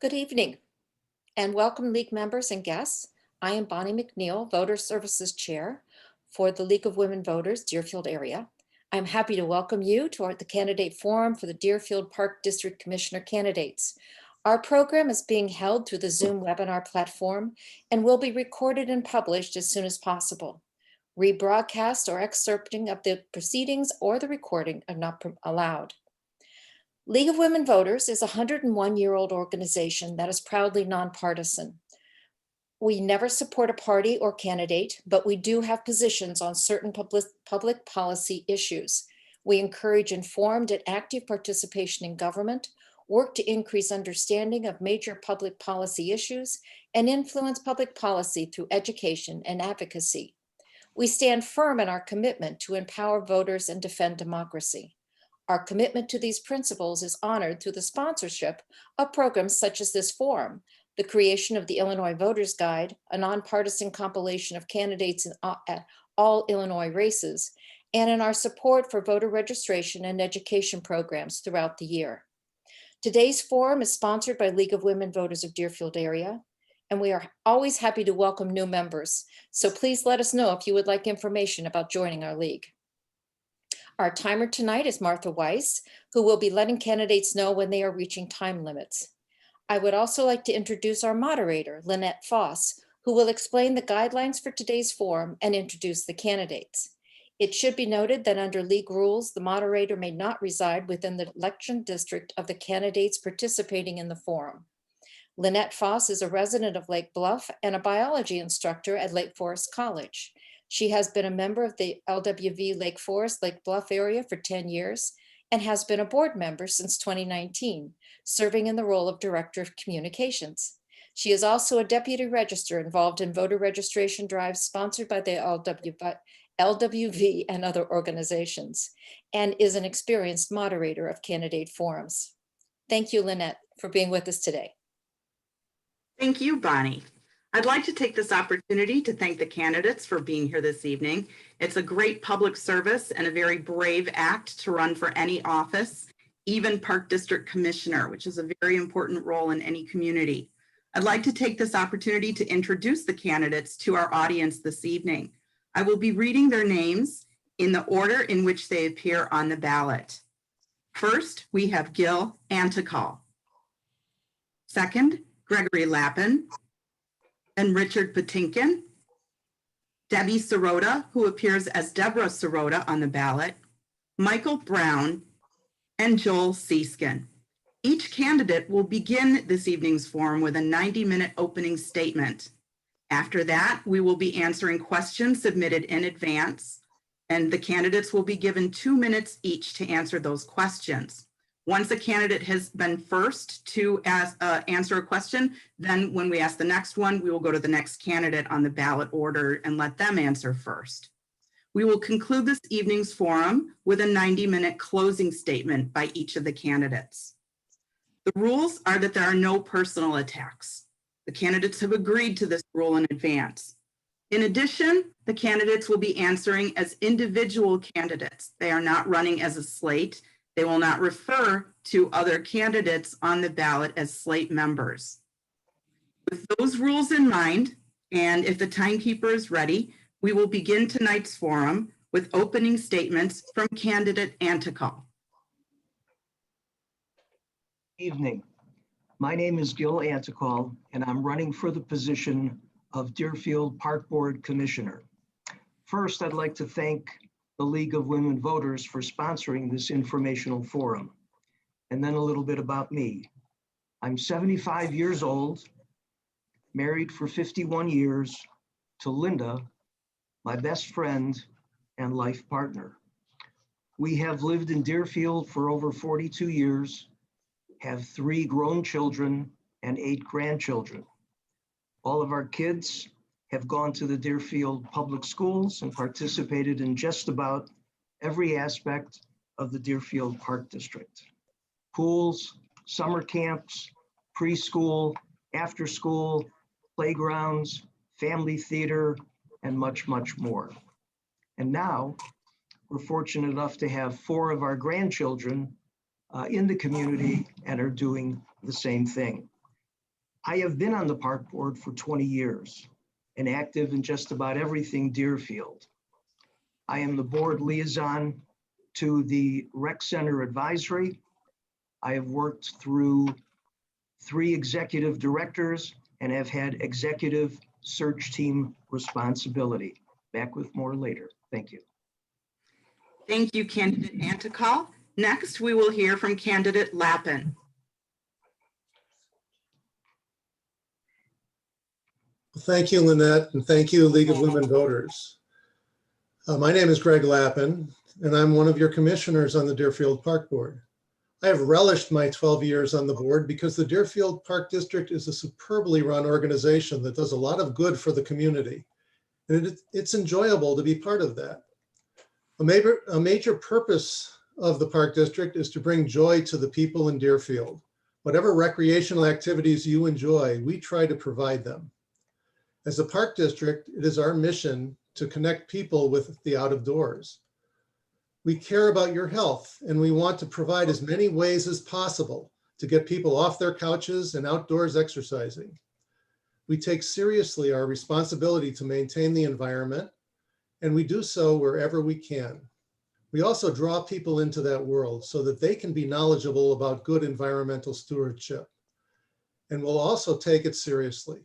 Good evening and welcome League members and guests. I am Bonnie McNeil, Voter Services Chair for the League of Women Voters, Deerfield Area. I'm happy to welcome you to the candidate forum for the Deerfield Park District Commissioner candidates. Our program is being held through the Zoom webinar platform and will be recorded and published as soon as possible. Rebroadcast or excerpting of the proceedings or the recording are not allowed. League of Women Voters is a 101-year-old organization that is proudly nonpartisan. We never support a party or candidate, but we do have positions on certain public policy issues. We encourage informed and active participation in government, work to increase understanding of major public policy issues, and influence public policy through education and advocacy. We stand firm in our commitment to empower voters and defend democracy. Our commitment to these principles is honored through the sponsorship of programs such as this forum, the creation of the Illinois Voters Guide, a nonpartisan compilation of candidates at all Illinois races, and in our support for voter registration and education programs throughout the year. Today's forum is sponsored by League of Women Voters of Deerfield Area, and we are always happy to welcome new members. So please let us know if you would like information about joining our league. Our timer tonight is Martha Weiss, who will be letting candidates know when they are reaching time limits. I would also like to introduce our moderator, Lynette Foss, who will explain the guidelines for today's forum and introduce the candidates. It should be noted that under league rules, the moderator may not reside within the election district of the candidates participating in the forum. Lynette Foss is a resident of Lake Bluff and a biology instructor at Lake Forest College. She has been a member of the LWV Lake Forest, Lake Bluff area for 10 years and has been a board member since 2019, serving in the role of Director of Communications. She is also a deputy registrar involved in voter registration drives sponsored by the LWV and other organizations, and is an experienced moderator of candidate forums. Thank you, Lynette, for being with us today. Thank you, Bonnie. I'd like to take this opportunity to thank the candidates for being here this evening. It's a great public service and a very brave act to run for any office, even Park District Commissioner, which is a very important role in any community. I'd like to take this opportunity to introduce the candidates to our audience this evening. I will be reading their names in the order in which they appear on the ballot. First, we have Gil Antokal. Second, Gregory Lapin. And Richard Patinkin, Debbie Serota, who appears as Deborah Serota on the ballot, Michael Brown, and Joel Seeskin. Each candidate will begin this evening's forum with a 90-minute opening statement. After that, we will be answering questions submitted in advance, and the candidates will be given 2 minutes each to answer those questions. Once a candidate has been first to answer a question, then when we ask the next one, we will go to the next candidate on the ballot order and let them answer first. We will conclude this evening's forum with a 90-minute closing statement by each of the candidates. The rules are that there are no personal attacks. The candidates have agreed to this rule in advance. In addition, the candidates will be answering as individual candidates. They are not running as a slate. They will not refer to other candidates on the ballot as slate members. With those rules in mind, and if the timekeeper is ready, we will begin tonight's forum with opening statements from candidate Antokal. Evening. My name is Gil Antokal, and I'm running for the position of Deerfield Park Board Commissioner. First, I'd like to thank the League of Women Voters for sponsoring this informational forum. And then a little bit about me. I'm 75 years old, married for 51 years to Linda, my best friend and life partner. We have lived in Deerfield for over 42 years, have 3 grown children and 8 grandchildren. All of our kids have gone to the Deerfield public schools and participated in just about every aspect of the Deerfield Park District. Pools, summer camps, preschool, after school, playgrounds, family theater, and much, much more. And now we're fortunate enough to have 4 of our grandchildren in the community and are doing the same thing. I have been on the park board for 20 years and active in just about everything Deerfield. I am the board liaison to the Rec Center Advisory. I have worked through 3 executive directors and have had executive search team responsibility. Back with more later. Thank you. Thank you, candidate Antokal. Next, we will hear from candidate Lapin. Thank you, Lynette, and thank you, League of Women Voters. My name is Greg Lapin, and I'm one of your commissioners on the Deerfield Park Board. I have relished my 12 years on the board because the Deerfield Park District is a superbly run organization that does a lot of good for the community. And it's enjoyable to be part of that. A major purpose of the Park District is to bring joy to the people in Deerfield. Whatever recreational activities you enjoy, we try to provide them. As a park district, it is our mission to connect people with the out of doors. We care about your health, and we want to provide as many ways as possible to get people off their couches and outdoors exercising. We take seriously our responsibility to maintain the environment, and we do so wherever we can. We also draw people into that world so that they can be knowledgeable about good environmental stewardship. And we'll also take it seriously.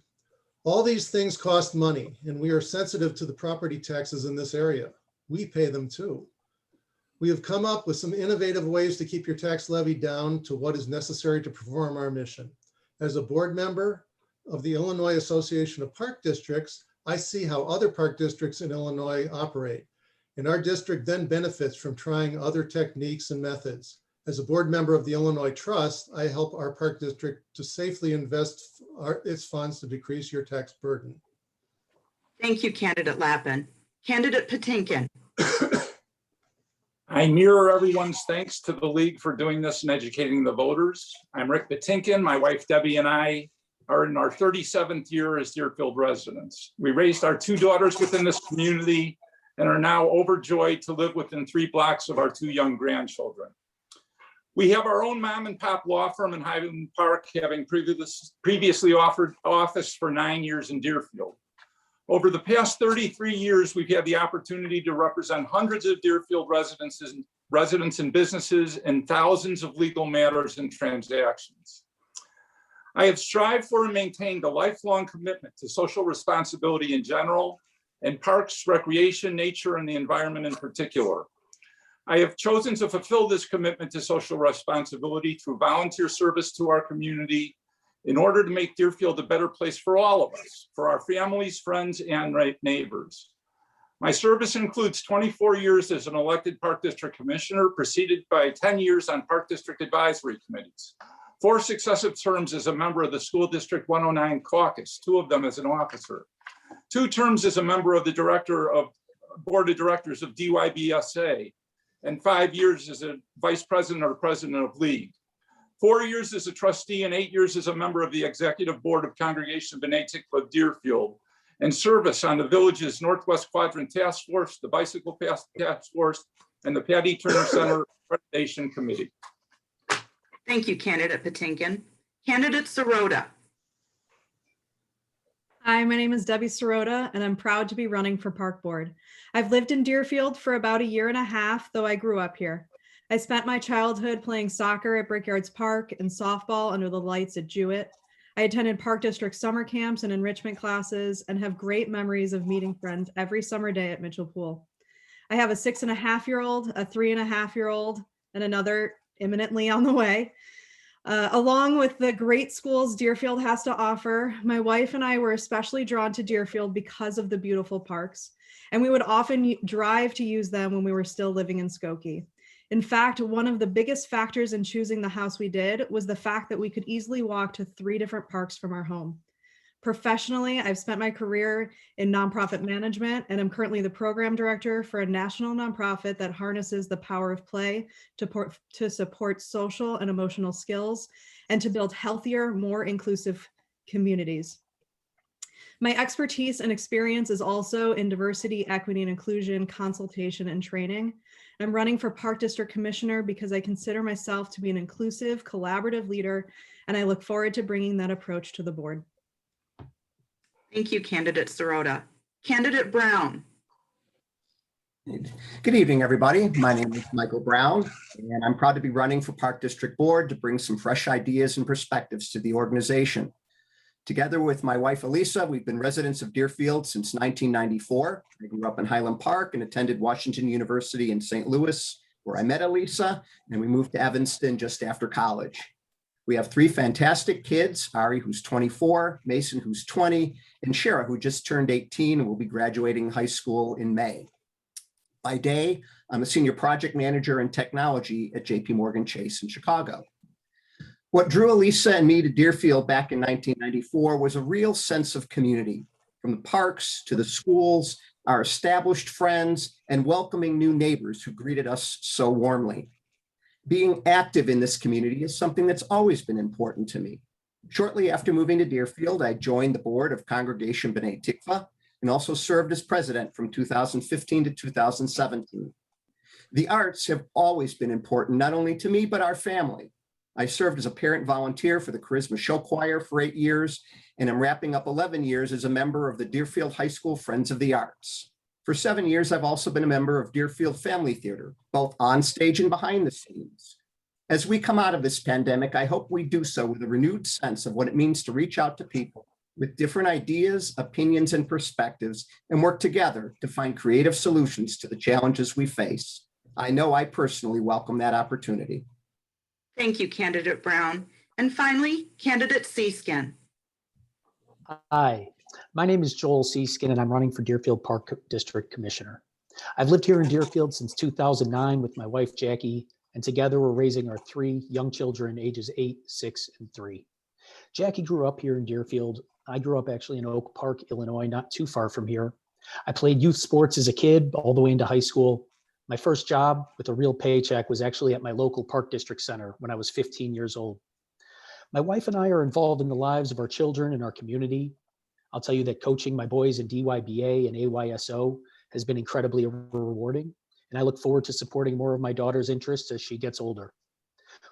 All these things cost money, and we are sensitive to the property taxes in this area. We pay them too. We have come up with some innovative ways to keep your tax levy down to what is necessary to perform our mission. As a board member of the Illinois Association of Park Districts, I see how other park districts in Illinois operate, and our district then benefits from trying other techniques and methods. As a board member of the Illinois Trust, I help our park district to safely invest its funds to decrease your tax burden. Thank you, candidate Lapin. Candidate Patinkin. I mirror everyone's thanks to the League for doing this and educating the voters. I'm Rick Patinkin. My wife Debbie and I are in our 37th year as Deerfield residents. We raised our 2 daughters within this community and are now overjoyed to live within 3 blocks of our 2 young grandchildren. We have our own mom and pop law firm in Highland Park, having previously offered office for 9 years in Deerfield. Over the past 33 years, we've had the opportunity to represent hundreds of Deerfield residents and businesses in thousands of legal matters and transactions. I have strived for and maintained a lifelong commitment to social responsibility in general, and parks, recreation, nature, and the environment in particular. I have chosen to fulfill this commitment to social responsibility through volunteer service to our community in order to make Deerfield a better place for all of us, for our families, friends, and neighbors. My service includes 24 years as an elected Park District Commissioner, preceded by 10 years on Park District Advisory Committees, 4 successive terms as a member of the School District 109 Caucus, 2 of them as an officer, 2 terms as a member of the Board of Directors of DYBSA, and 5 years as a Vice President or President of League. 4 years as a trustee and 8 years as a member of the Executive Board of Congregation of B'nai Tikva Deerfield, and service on the village's Northwest Quadrant Task Force, the Bicycle Path Task Force, and the Patty Turner Center Accreditation Committee. Thank you, candidate Patinkin. Candidate Serota. Hi, my name is Debbie Serota, and I'm proud to be running for Park Board. I've lived in Deerfield for about 1.5 years, though I grew up here. I spent my childhood playing soccer at Brickyards Park and softball under the lights at Jewett. I attended Park District summer camps and enrichment classes and have great memories of meeting friends every summer day at Mitchell Pool. I have a 6.5-year-old, a 3.5-year-old, and another imminently on the way. Along with the great schools Deerfield has to offer, my wife and I were especially drawn to Deerfield because of the beautiful parks, and we would often drive to use them when we were still living in Skokie. In fact, one of the biggest factors in choosing the house we did was the fact that we could easily walk to 3 different parks from our home. Professionally, I've spent my career in nonprofit management, and I'm currently the program director for a national nonprofit that harnesses the power of play to support social and emotional skills and to build healthier, more inclusive communities. My expertise and experience is also in diversity, equity, and inclusion, consultation, and training. I'm running for Park District Commissioner because I consider myself to be an inclusive, collaborative leader, and I look forward to bringing that approach to the board. Thank you, Candidate Serota. Candidate Brown. Good evening, everybody. My name is Michael Brown, and I'm proud to be running for Park District Board to bring some fresh ideas and perspectives to the organization. Together with my wife, Elisa, we've been residents of Deerfield since 1994. I grew up in Highland Park and attended Washington University in St. Louis, where I met Elisa, and we moved to Evanston just after college. We have 3 fantastic kids, Ari, who's 24, Mason, who's 20, and Shara, who just turned 18 and will be graduating high school in May. By day, I'm a senior project manager in technology at JP Morgan Chase in Chicago. What drew Elisa and me to Deerfield back in 1994 was a real sense of community, from the parks to the schools, our established friends, and welcoming new neighbors who greeted us so warmly. Being active in this community is something that's always been important to me. Shortly after moving to Deerfield, I joined the board of Congregation B'nai Tikva and also served as president from 2015 to 2017. The arts have always been important, not only to me, but our family. I served as a parent volunteer for the Charisma Show Choir for 8 years, and I'm wrapping up 11 years as a member of the Deerfield High School Friends of the Arts. For 7 years, I've also been a member of Deerfield Family Theater, both on stage and behind the scenes. As we come out of this pandemic, I hope we do so with a renewed sense of what it means to reach out to people with different ideas, opinions, and perspectives, and work together to find creative solutions to the challenges we face. I know I personally welcome that opportunity. Thank you, Candidate Brown. And finally, Candidate Seeskin. Hi, my name is Joel Seeskin, and I'm running for Deerfield Park District Commissioner. I've lived here in Deerfield since 2009 with my wife, Jackie, and together we're raising our 3 young children, ages 8, 6, and 3. Jackie grew up here in Deerfield. I grew up actually in Oak Park, Illinois, not too far from here. I played youth sports as a kid all the way into high school. My first job with a real paycheck was actually at my local Park District Center when I was 15 years old. My wife and I are involved in the lives of our children and our community. I'll tell you that coaching my boys in DYBA and AYSO has been incredibly rewarding, and I look forward to supporting more of my daughter's interests as she gets older.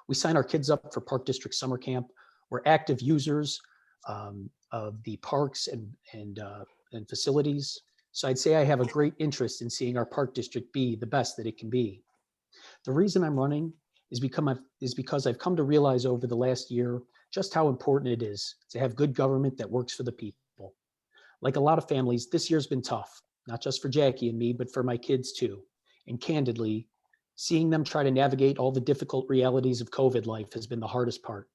We sign our kids up for Park District Summer Camp. We're active users of the parks and facilities. So I'd say I have a great interest in seeing our Park District be the best that it can be. The reason I'm running is because I've come to realize over the last year just how important it is to have good government that works for the people. Like a lot of families, this year's been tough, not just for Jackie and me, but for my kids too. And candidly, seeing them try to navigate all the difficult realities of COVID life has been the hardest part.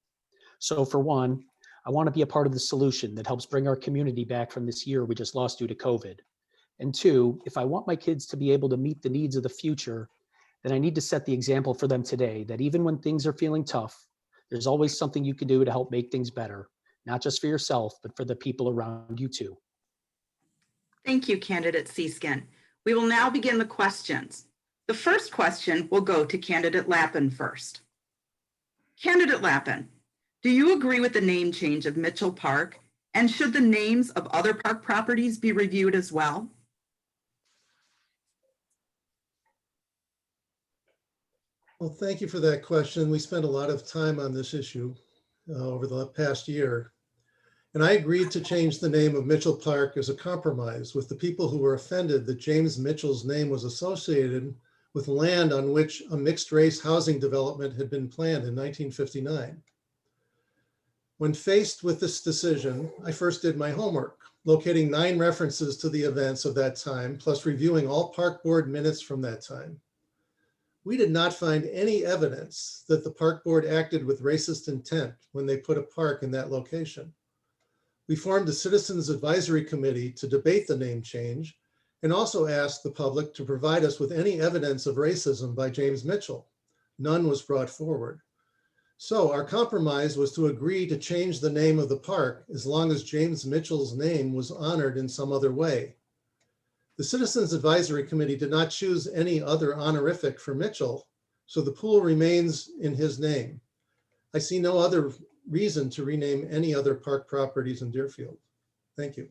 So for one, I want to be a part of the solution that helps bring our community back from this year we just lost due to COVID. And two, if I want my kids to be able to meet the needs of the future, then I need to set the example for them today that even when things are feeling tough, there's always something you can do to help make things better, not just for yourself, but for the people around you too. Thank you, Candidate Seeskin. We will now begin the questions. The first question will go to Candidate Lapin first. Candidate Lapin, do you agree with the name change of Mitchell Park? And should the names of other park properties be reviewed as well? Well, thank you for that question. We spent a lot of time on this issue over the past year. And I agreed to change the name of Mitchell Park as a compromise with the people who were offended that James Mitchell's name was associated with land on which a mixed race housing development had been planned in 1959. When faced with this decision, I first did my homework, locating 9 references to the events of that time, plus reviewing all park board minutes from that time. We did not find any evidence that the park board acted with racist intent when they put a park in that location. We formed a citizens advisory committee to debate the name change and also asked the public to provide us with any evidence of racism by James Mitchell. None was brought forward. So our compromise was to agree to change the name of the park as long as James Mitchell's name was honored in some other way. The Citizens Advisory Committee did not choose any other honorific for Mitchell, so the pool remains in his name. I see no other reason to rename any other park properties in Deerfield. Thank you.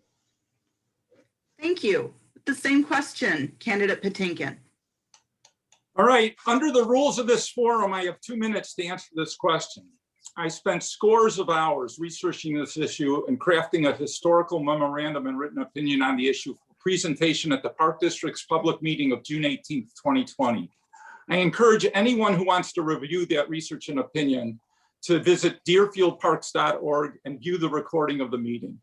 Thank you. The same question, candidate Patinkin. All right, under the rules of this forum, I have 2 minutes to answer this question. I spent scores of hours researching this issue and crafting a historical memorandum and written opinion on the issue for presentation at the Park District's public meeting of June 18th, 2020. I encourage anyone who wants to review that research and opinion to visit deerfieldparks.org and view the recording of the meeting.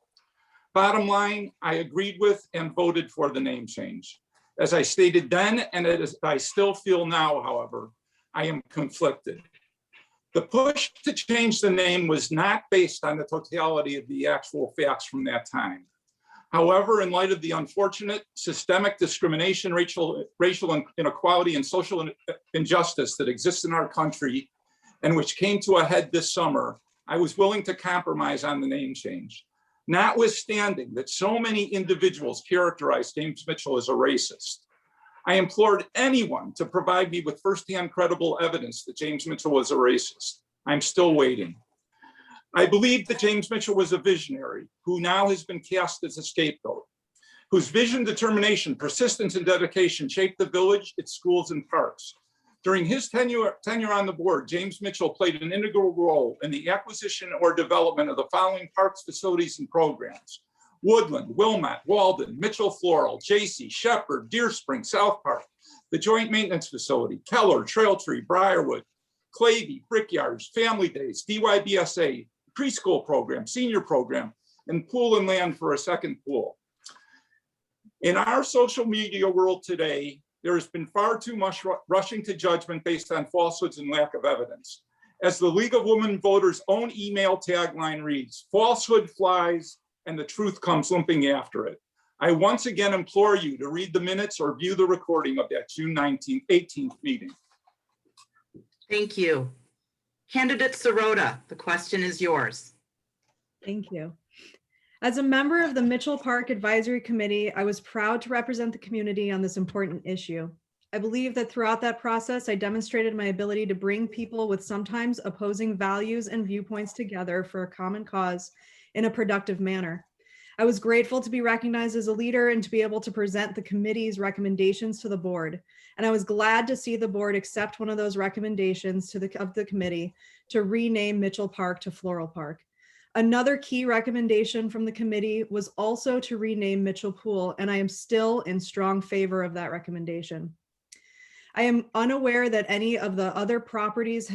Bottom line, I agreed with and voted for the name change. As I stated then, and as I still feel now, however, I am conflicted. The push to change the name was not based on the totality of the actual facts from that time. However, in light of the unfortunate systemic discrimination, racial inequality, and social injustice that exists in our country, and which came to a head this summer, I was willing to compromise on the name change. Notwithstanding that so many individuals characterized James Mitchell as a racist, I implored anyone to provide me with firsthand credible evidence that James Mitchell was a racist. I'm still waiting. I believe that James Mitchell was a visionary who now has been cast as a scapegoat, whose vision, determination, persistence, and dedication shaped the village, its schools, and parks. During his tenure on the board, James Mitchell played an integral role in the acquisition or development of the following parks, facilities, and programs: Woodland, Wilmot, Walden, Mitchell Floral, J.C., Shepherd, Deer Spring, South Park, the Joint Maintenance Facility, Keller, Trail Tree, Briarwood, Clavey, Brickyards, Family Days, DYBSA, preschool program, senior program, and pool and land for a second pool. In our social media world today, there has been far too much rushing to judgment based on falsehoods and lack of evidence. As the League of Women Voters' own email tagline reads, falsehood flies and the truth comes limping after it. I once again implore you to read the minutes or view the recording of that June 18th meeting. Thank you. Candidate Serota, the question is yours. Thank you. As a member of the Mitchell Park Advisory Committee, I was proud to represent the community on this important issue. I believe that throughout that process, I demonstrated my ability to bring people with sometimes opposing values and viewpoints together for a common cause in a productive manner. I was grateful to be recognized as a leader and to be able to present the committee's recommendations to the board. And I was glad to see the board accept one of those recommendations of the committee to rename Mitchell Park to Floral Park. Another key recommendation from the committee was also to rename Mitchell Pool, and I am still in strong favor of that recommendation. I am unaware that any other properties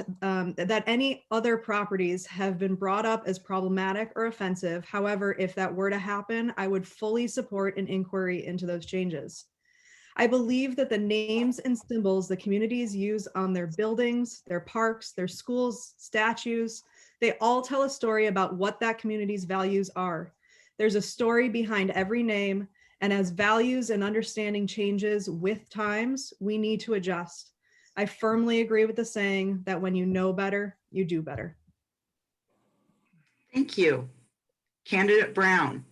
have been brought up as problematic or offensive. However, if that were to happen, I would fully support an inquiry into those changes. I believe that the names and symbols the communities use on their buildings, their parks, their schools, statues, they all tell a story about what that community's values are. There's a story behind every name, and as values and understanding changes with times, we need to adjust. I firmly agree with the saying that when you know better, you do better. Thank you. Candidate Brown.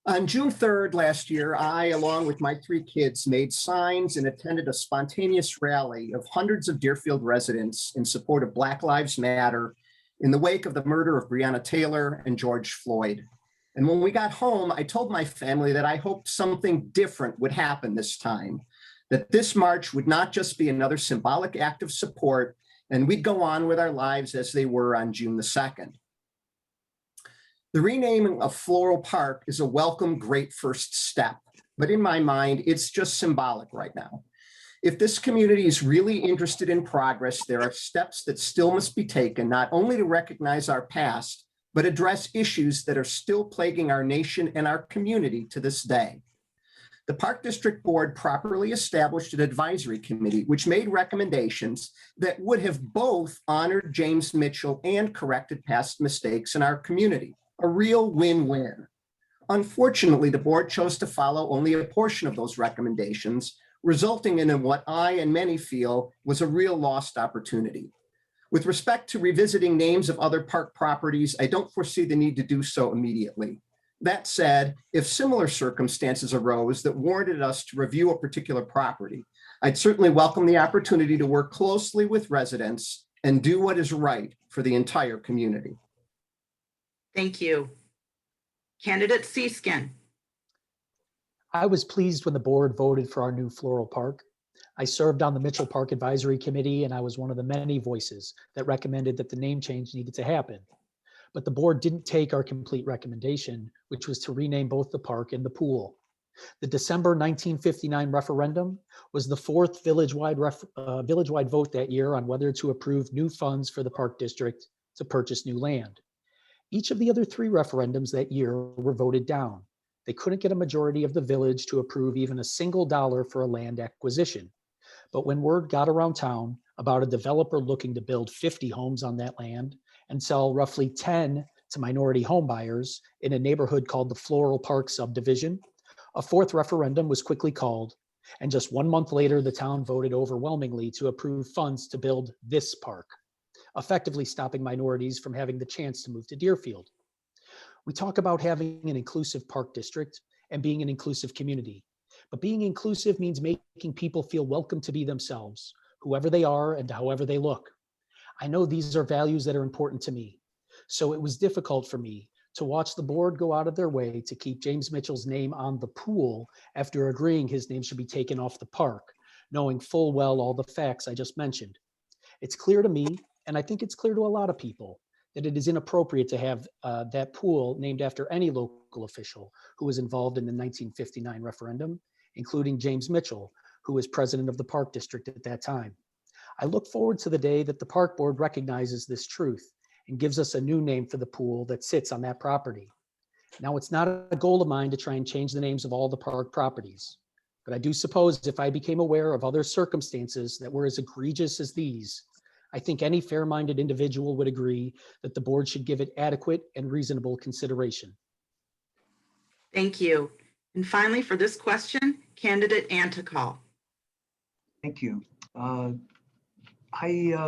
On June 3rd last year, I, along with my 3 kids, made signs and attended a spontaneous rally of hundreds of Deerfield residents in support of Black Lives Matter in the wake of the murder of Breonna Taylor and George Floyd. And when we got home, I told my family that I hoped something different would happen this time, that this march would not just be another symbolic act of support, and we'd go on with our lives as they were on June the 2nd. The renaming of Floral Park is a welcome, great first step, but in my mind, it's just symbolic right now. If this community is really interested in progress, there are steps that still must be taken, not only to recognize our past, but address issues that are still plaguing our nation and our community to this day. The Park District Board properly established an advisory committee, which made recommendations that would have both honored James Mitchell and corrected past mistakes in our community. A real win-win. Unfortunately, the board chose to follow only a portion of those recommendations, resulting in what I and many feel was a real lost opportunity. With respect to revisiting names of other park properties, I don't foresee the need to do so immediately. That said, if similar circumstances arose that warranted us to review a particular property, I'd certainly welcome the opportunity to work closely with residents and do what is right for the entire community. Thank you. Candidate Seeskin. I was pleased when the board voted for our new floral park. I served on the Mitchell Park Advisory Committee, and I was one of the many voices that recommended that the name change needed to happen. But the board didn't take our complete recommendation, which was to rename both the park and the pool. The December 1959 referendum was the fourth village-wide vote that year on whether to approve new funds for the park district to purchase new land. Each of the other three referendums that year were voted down. They couldn't get a majority of the village to approve even a single dollar for a land acquisition. But when word got around town about a developer looking to build 50 homes on that land and sell roughly 10 to minority home buyers in a neighborhood called the Floral Park subdivision, a fourth referendum was quickly called. And just 1 month later, the town voted overwhelmingly to approve funds to build this park, effectively stopping minorities from having the chance to move to Deerfield. We talk about having an inclusive park district and being an inclusive community. But being inclusive means making people feel welcome to be themselves, whoever they are and however they look. I know these are values that are important to me. So it was difficult for me to watch the board go out of their way to keep James Mitchell's name on the pool after agreeing his name should be taken off the park, knowing full well all the facts I just mentioned. It's clear to me, and I think it's clear to a lot of people, that it is inappropriate to have that pool named after any local official who was involved in the 1959 referendum, including James Mitchell, who was president of the Park District at that time. I look forward to the day that the Park Board recognizes this truth and gives us a new name for the pool that sits on that property. Now, it's not a goal of mine to try and change the names of all the park properties, but I do suppose if I became aware of other circumstances that were as egregious as these, I think any fair-minded individual would agree that the board should give it adequate and reasonable consideration. Thank you. And finally, for this question, Candidate Antokal. Thank you. I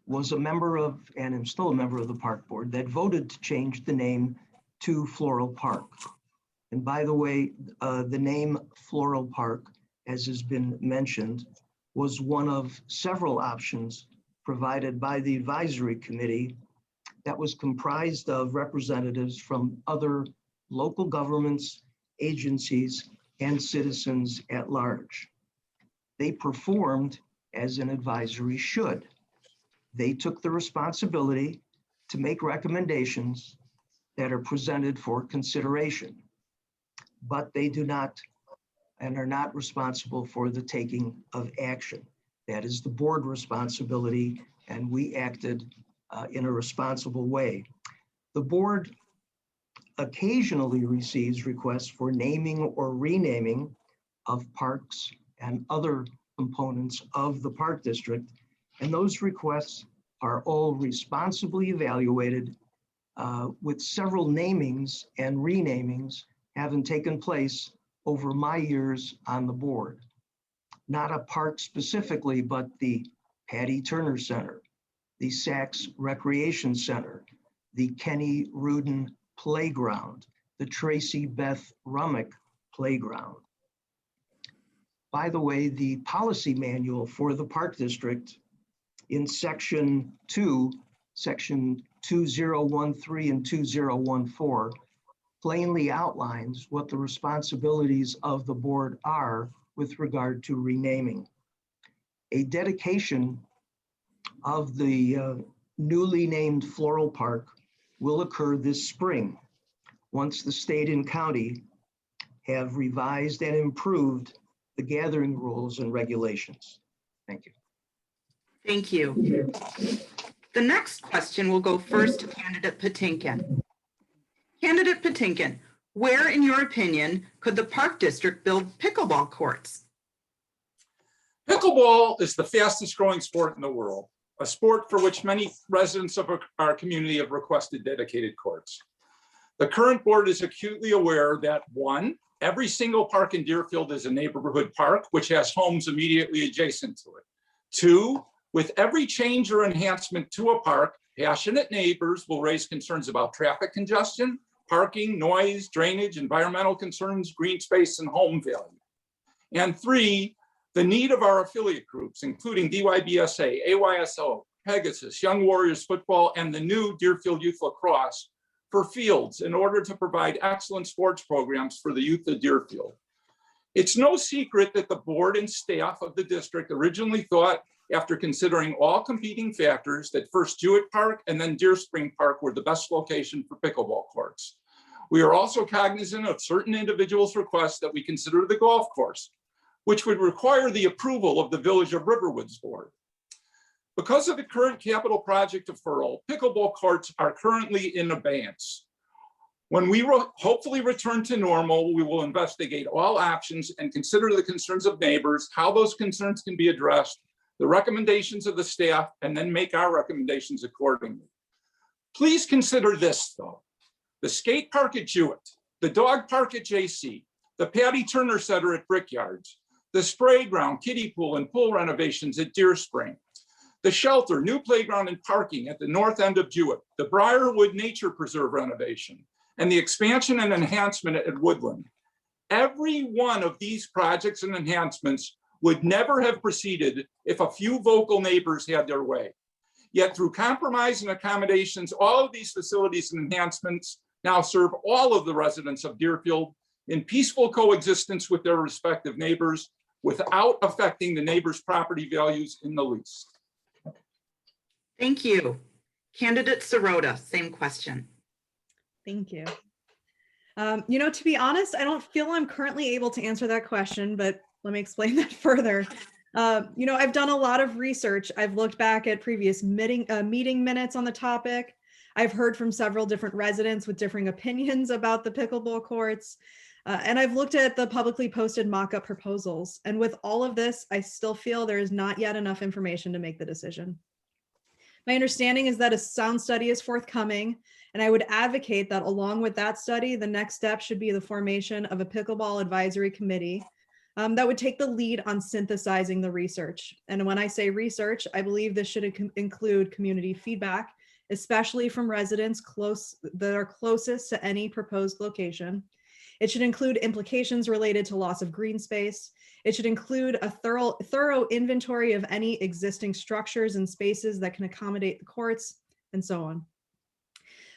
was a member of, and am still a member of the Park Board that voted to change the name to Floral Park. And by the way, the name Floral Park, as has been mentioned, was one of several options provided by the advisory committee that was comprised of representatives from other local governments, agencies, and citizens at large. They performed as an advisory should. They took the responsibility to make recommendations that are presented for consideration, but they do not and are not responsible for the taking of action. That is the board responsibility, and we acted in a responsible way. The board occasionally receives requests for naming or renaming of parks and other components of the park district, and those requests are all responsibly evaluated with several namings and renamings having taken place over my years on the board. Not a park specifically, but the Patty Turner Center, the Sachs Recreation Center, the Kenny Rudin Playground, the Tracy Beth Rummick Playground. By the way, the policy manual for the Park District in section 2, section 2013 and 2014, plainly outlines what the responsibilities of the board are with regard to renaming. A dedication of the newly named Floral Park will occur this spring once the state and county have revised and improved the gathering rules and regulations. Thank you. Thank you. The next question will go first to Candidate Patinkin. Candidate Patinkin, where, in your opinion, could the Park District build pickleball courts? Pickleball is the fastest growing sport in the world, a sport for which many residents of our community have requested dedicated courts. The current board is acutely aware that 1, every single park in Deerfield is a neighborhood park, which has homes immediately adjacent to it. 2, with every change or enhancement to a park, passionate neighbors will raise concerns about traffic congestion, parking, noise, drainage, environmental concerns, green space, and home value. And 3, the need of our affiliate groups, including DYBSA, AYSO, Pegasus, Young Warriors Football, and the new Deerfield Youth Lacrosse, for fields in order to provide excellent sports programs for the youth of Deerfield. It's no secret that the board and staff of the district originally thought, after considering all competing factors, that first Jewett Park and then Deer Spring Park were the best location for pickleball courts. We are also cognizant of certain individuals' requests that we consider the golf course, which would require the approval of the Village of Riverwoods Board. Because of the current capital project deferral, pickleball courts are currently in abeyance. When we hopefully return to normal, we will investigate all options and consider the concerns of neighbors, how those concerns can be addressed, the recommendations of the staff, and then make our recommendations accordingly. Please consider this though. The skate park at Jewett, the dog park at JC, the Patty Turner Center at Brickyards, the spray ground, kiddie pool, and pool renovations at Deer Spring, the shelter, new playground and parking at the north end of Jewett, the Briarwood Nature Preserve renovation, and the expansion and enhancement at Woodland. Every one of these projects and enhancements would never have proceeded if a few vocal neighbors had their way. Yet through compromise and accommodations, all of these facilities and enhancements now serve all of the residents of Deerfield in peaceful coexistence with their respective neighbors without affecting the neighbors' property values in the least. Thank you. Candidate Serota, same question. Thank you. To be honest, I don't feel I'm currently able to answer that question, but let me explain that further. I've done a lot of research. I've looked back at previous meeting minutes on the topic. I've heard from several different residents with differing opinions about the pickleball courts. And I've looked at the publicly posted mock-up proposals. And with all of this, I still feel there is not yet enough information to make the decision. My understanding is that a sound study is forthcoming, and I would advocate that along with that study, the next step should be the formation of a pickleball advisory committee that would take the lead on synthesizing the research. And when I say research, I believe this should include community feedback, especially from residents that are closest to any proposed location. It should include implications related to loss of green space. It should include a thorough inventory of any existing structures and spaces that can accommodate the courts, and so on.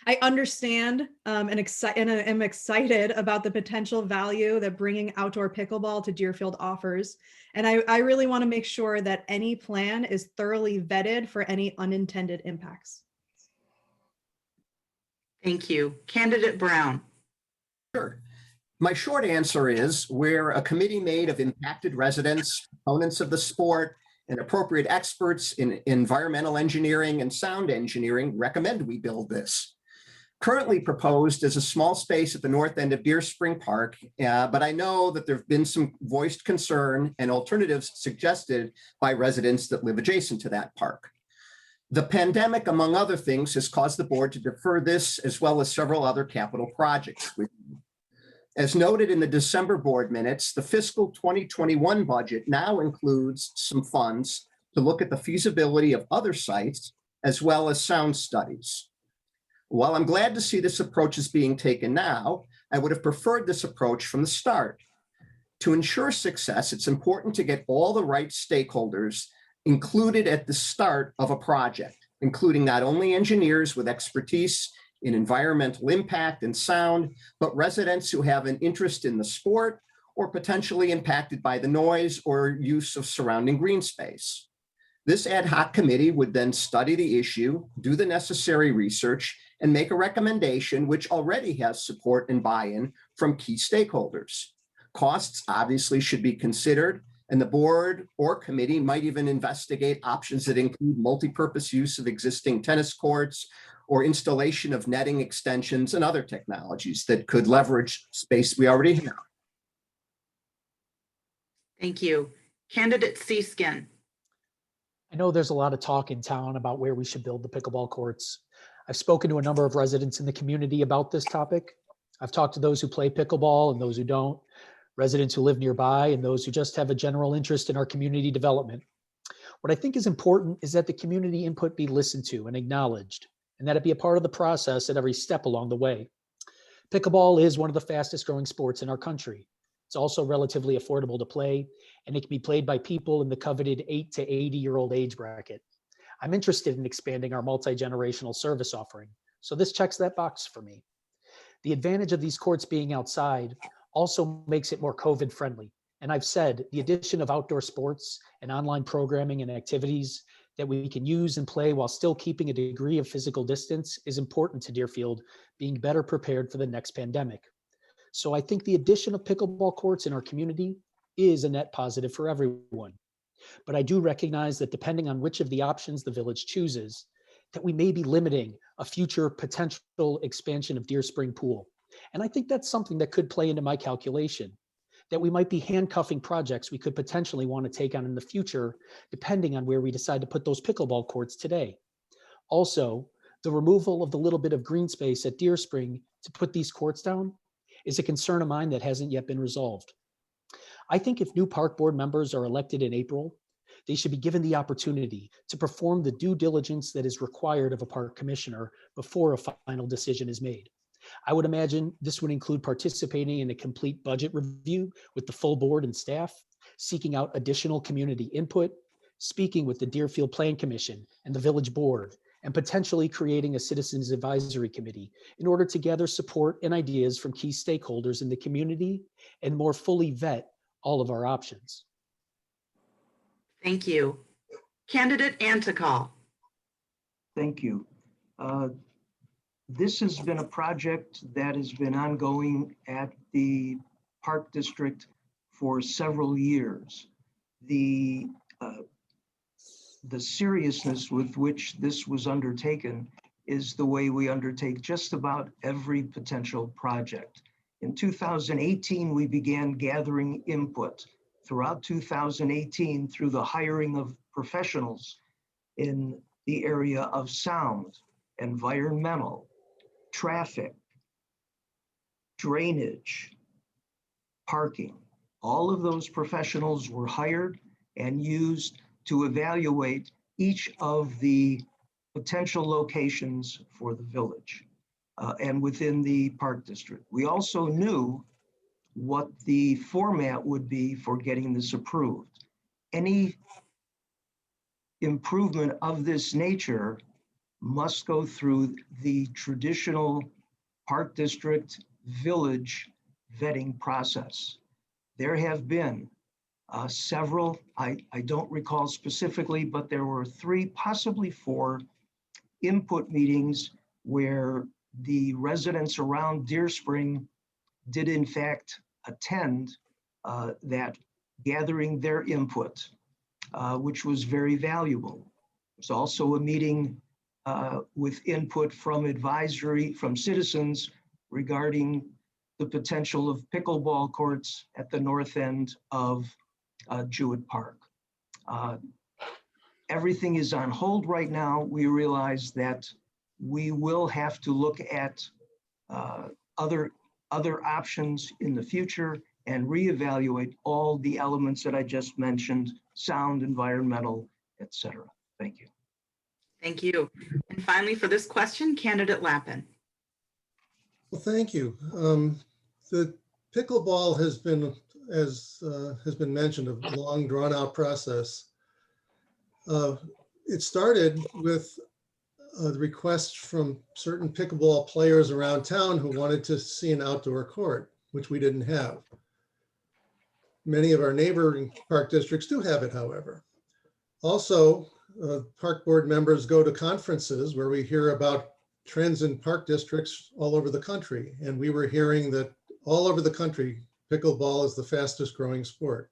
I understand and am excited about the potential value that bringing outdoor pickleball to Deerfield offers. And I really want to make sure that any plan is thoroughly vetted for any unintended impacts. Thank you. Candidate Brown. Sure. My short answer is we're a committee made of impacted residents, opponents of the sport, and appropriate experts in environmental engineering and sound engineering recommend we build this. Currently proposed is a small space at the north end of Deer Spring Park, but I know that there have been some voiced concern and alternatives suggested by residents that live adjacent to that park. The pandemic, among other things, has caused the board to defer this as well as several other capital projects. As noted in the December board minutes, the fiscal 2021 budget now includes some funds to look at the feasibility of other sites as well as sound studies. While I'm glad to see this approach is being taken now, I would have preferred this approach from the start. To ensure success, it's important to get all the right stakeholders included at the start of a project, including not only engineers with expertise in environmental impact and sound, but residents who have an interest in the sport or potentially impacted by the noise or use of surrounding green space. This ad hoc committee would then study the issue, do the necessary research, and make a recommendation which already has support and buy-in from key stakeholders. Costs obviously should be considered, and the board or committee might even investigate options that include multi-purpose use of existing tennis courts or installation of netting extensions and other technologies that could leverage space we already have. Thank you. Candidate Seeskin. I know there's a lot of talk in town about where we should build the pickleball courts. I've spoken to a number of residents in the community about this topic. I've talked to those who play pickleball and those who don't, residents who live nearby, and those who just have a general interest in our community development. What I think is important is that the community input be listened to and acknowledged, and that it be a part of the process at every step along the way. Pickleball is one of the fastest growing sports in our country. It's also relatively affordable to play, and it can be played by people in the coveted 8 to 80-year-old age bracket. I'm interested in expanding our multi-generational service offering So this checks that box for me. The advantage of these courts being outside also makes it more COVID friendly. And I've said the addition of outdoor sports and online programming and activities that we can use and play while still keeping a degree of physical distance is important to Deerfield being better prepared for the next pandemic. So I think the addition of pickleball courts in our community is a net positive for everyone. But I do recognize that depending on which of the options the village chooses, that we may be limiting a future potential expansion of Deer Spring Pool. And I think that's something that could play into my calculation, that we might be handcuffing projects we could potentially want to take on in the future, depending on where we decide to put those pickleball courts today. Also, the removal of the little bit of green space at Deer Spring to put these courts down is a concern of mine that hasn't yet been resolved. I think if new park board members are elected in April, they should be given the opportunity to perform the due diligence that is required of a park commissioner before a final decision is made. I would imagine this would include participating in a complete budget review with the full board and staff, seeking out additional community input, speaking with the Deerfield Plan Commission and the village board, and potentially creating a citizens advisory committee in order to gather support and ideas from key stakeholders in the community and more fully vet all of our options. Thank you. Candidate Antokal. Thank you. This has been a project that has been ongoing at the Park District for several years. The seriousness with which this was undertaken is the way we undertake just about every potential project. In 2018, we began gathering input. Throughout 2018, through the hiring of professionals in the area of sound, environmental, traffic, drainage, parking. All of those professionals were hired and used to evaluate each of the potential locations for the village and within the Park District. We also knew what the format would be for getting this approved. Any improvement of this nature must go through the traditional Park District village vetting process. There have been several, I don't recall specifically, but there were 3, possibly 4 input meetings where the residents around Deer Spring did in fact attend that, gathering their input, which was very valuable. There's also a meeting with input from citizens regarding the potential of pickleball courts at the north end of Jewett Park. Everything is on hold right now. We realize that we will have to look at other options in the future and reevaluate all the elements that I just mentioned, sound, environmental, etc. Thank you. Thank you. And finally, for this question, Candidate Lapin. Well, thank you. The pickleball has been, as has been mentioned, a long drawn out process. It started with a request from certain pickleball players around town who wanted to see an outdoor court, which we didn't have. Many of our neighboring park districts do have it, however. Also, park board members go to conferences where we hear about trends in park districts all over the country. And we were hearing that all over the country, pickleball is the fastest growing sport.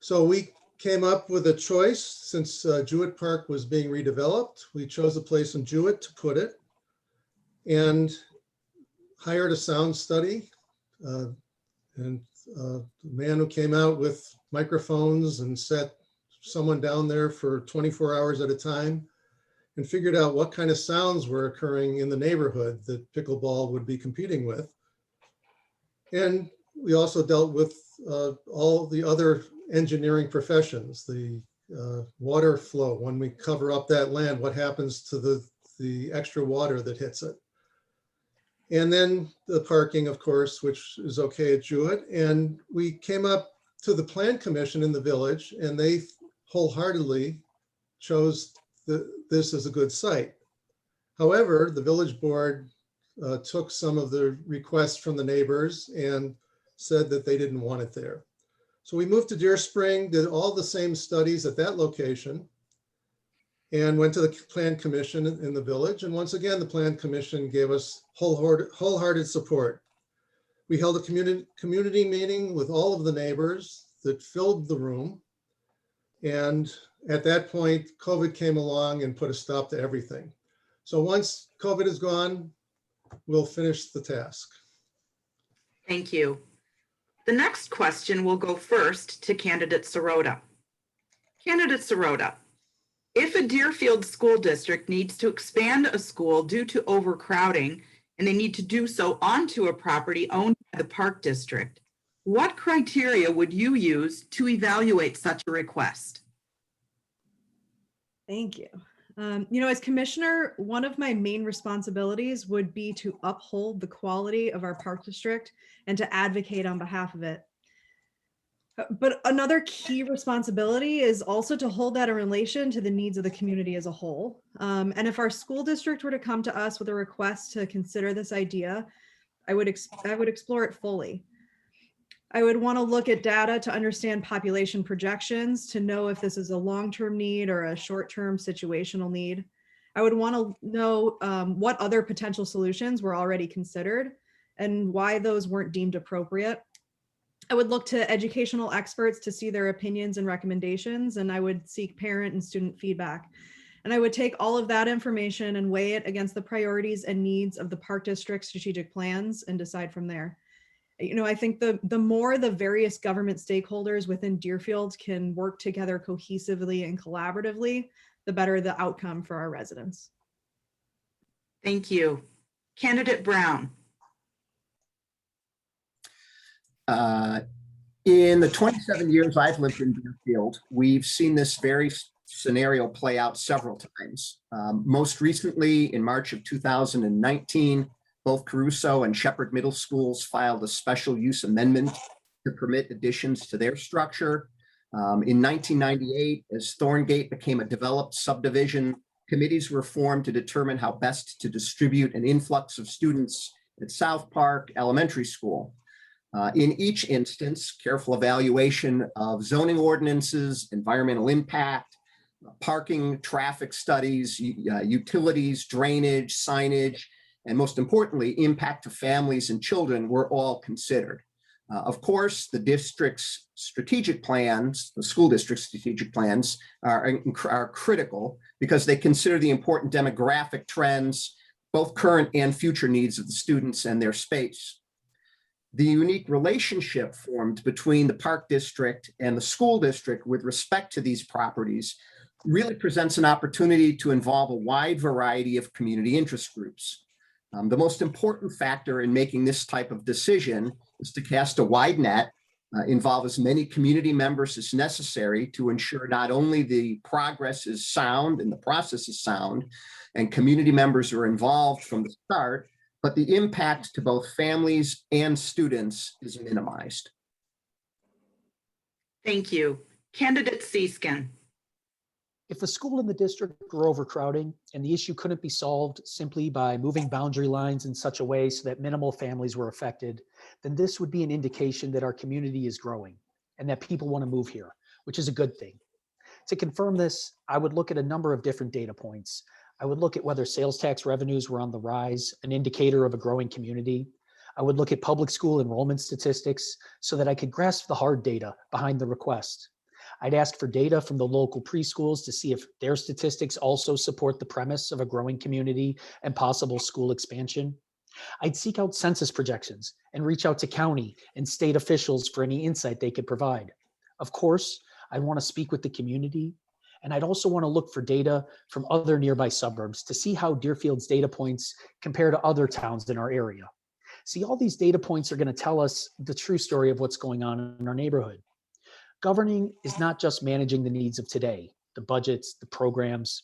So we came up with a choice. Since Jewett Park was being redeveloped, we chose a place in Jewett to put it and hired a sound study. And the man who came out with microphones and set someone down there for 24 hours at a time and figured out what kind of sounds were occurring in the neighborhood that pickleball would be competing with. And we also dealt with all the other engineering professions, the water flow. When we cover up that land, what happens to the extra water that hits it? And then the parking, of course, which is okay at Jewett. And we came up to the Plan Commission in the village, and they wholeheartedly chose this as a good site. However, the village board took some of the requests from the neighbors and said that they didn't want it there. So we moved to Deer Spring, did all the same studies at that location, and went to the Plan Commission in the village. And once again, the Plan Commission gave us wholehearted support. We held a community meeting with all of the neighbors that filled the room. And at that point, COVID came along and put a stop to everything. So once COVID is gone, we'll finish the task. Thank you. The next question will go first to candidate Serota. Candidate Serota, if a Deerfield school district needs to expand a school due to overcrowding and they need to do so onto a property owned by the park district, what criteria would you use to evaluate such a request? Thank you. As commissioner, one of my main responsibilities would be to uphold the quality of our park district and to advocate on behalf of it. But another key responsibility is also to hold that in relation to the needs of the community as a whole. And if our school district were to come to us with a request to consider this idea, I would explore it fully. I would want to look at data to understand population projections to know if this is a long-term need or a short-term situational need. I would want to know what other potential solutions were already considered and why those weren't deemed appropriate. I would look to educational experts to see their opinions and recommendations, and I would seek parent and student feedback. And I would take all of that information and weigh it against the priorities and needs of the park district strategic plans and decide from there. I think the more the various government stakeholders within Deerfield can work together cohesively and collaboratively, the better the outcome for our residents. Thank you. Candidate Brown. In the 27 years I've lived in Deerfield, we've seen this very scenario play out several times. Most recently, in March of 2019, both Caruso and Shepherd Middle Schools filed a special use amendment to permit additions to their structure. In 1998, as Thorngate became a developed subdivision, committees were formed to determine how best to distribute an influx of students at South Park Elementary School. In each instance, careful evaluation of zoning ordinances, environmental impact, parking, traffic studies, utilities, drainage, signage, and most importantly, impact to families and children were all considered. Of course, the district's strategic plans, the school district's strategic plans are critical because they consider the important demographic trends, both current and future needs of the students and their space. The unique relationship formed between the park district and the school district with respect to these properties really presents an opportunity to involve a wide variety of community interest groups. The most important factor in making this type of decision is to cast a wide net, involve as many community members as necessary to ensure not only the progress is sound and the process is sound and community members are involved from the start, but the impact to both families and students is minimized. Thank you. Candidate Seeskin. If a school in the district were overcrowding and the issue couldn't be solved simply by moving boundary lines in such a way so that minimal families were affected, then this would be an indication that our community is growing and that people want to move here, which is a good thing. To confirm this, I would look at a number of different data points. I would look at whether sales tax revenues were on the rise, an indicator of a growing community. I would look at public school enrollment statistics so that I could grasp the hard data behind the request. I'd ask for data from the local preschools to see if their statistics also support the premise of a growing community and possible school expansion. I'd seek out census projections and reach out to county and state officials for any insight they could provide. Of course, I'd want to speak with the community, and I'd also want to look for data from other nearby suburbs to see how Deerfield's data points compare to other towns in our area. See, all these data points are going to tell us the true story of what's going on in our neighborhood. Governing is not just managing the needs of today, the budgets, the programs.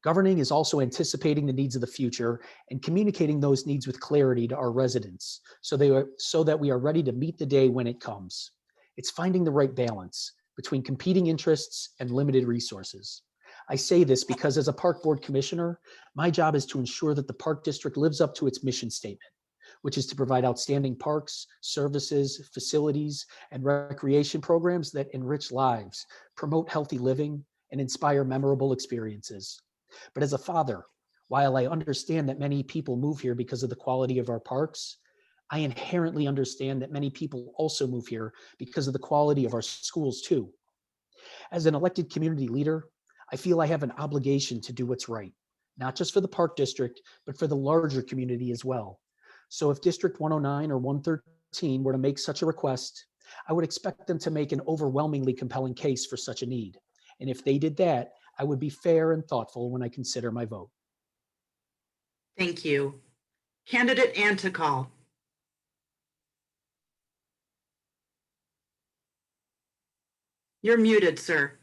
Governing is also anticipating the needs of the future and communicating those needs with clarity to our residents so that we are ready to meet the day when it comes. It's finding the right balance between competing interests and limited resources. I say this because as a park board commissioner, my job is to ensure that the park district lives up to its mission statement, which is to provide outstanding parks, services, facilities, and recreation programs that enrich lives, promote healthy living, and inspire memorable experiences. But as a father, while I understand that many people move here because of the quality of our parks, I inherently understand that many people also move here because of the quality of our schools too. As an elected community leader, I feel I have an obligation to do what's right, not just for the park district, but for the larger community as well. So if District 109 or 113 were to make such a request, I would expect them to make an overwhelmingly compelling case for such a need. And if they did that, I would be fair and thoughtful when I consider my vote. Thank you. Candidate Antokal. You're muted, sir.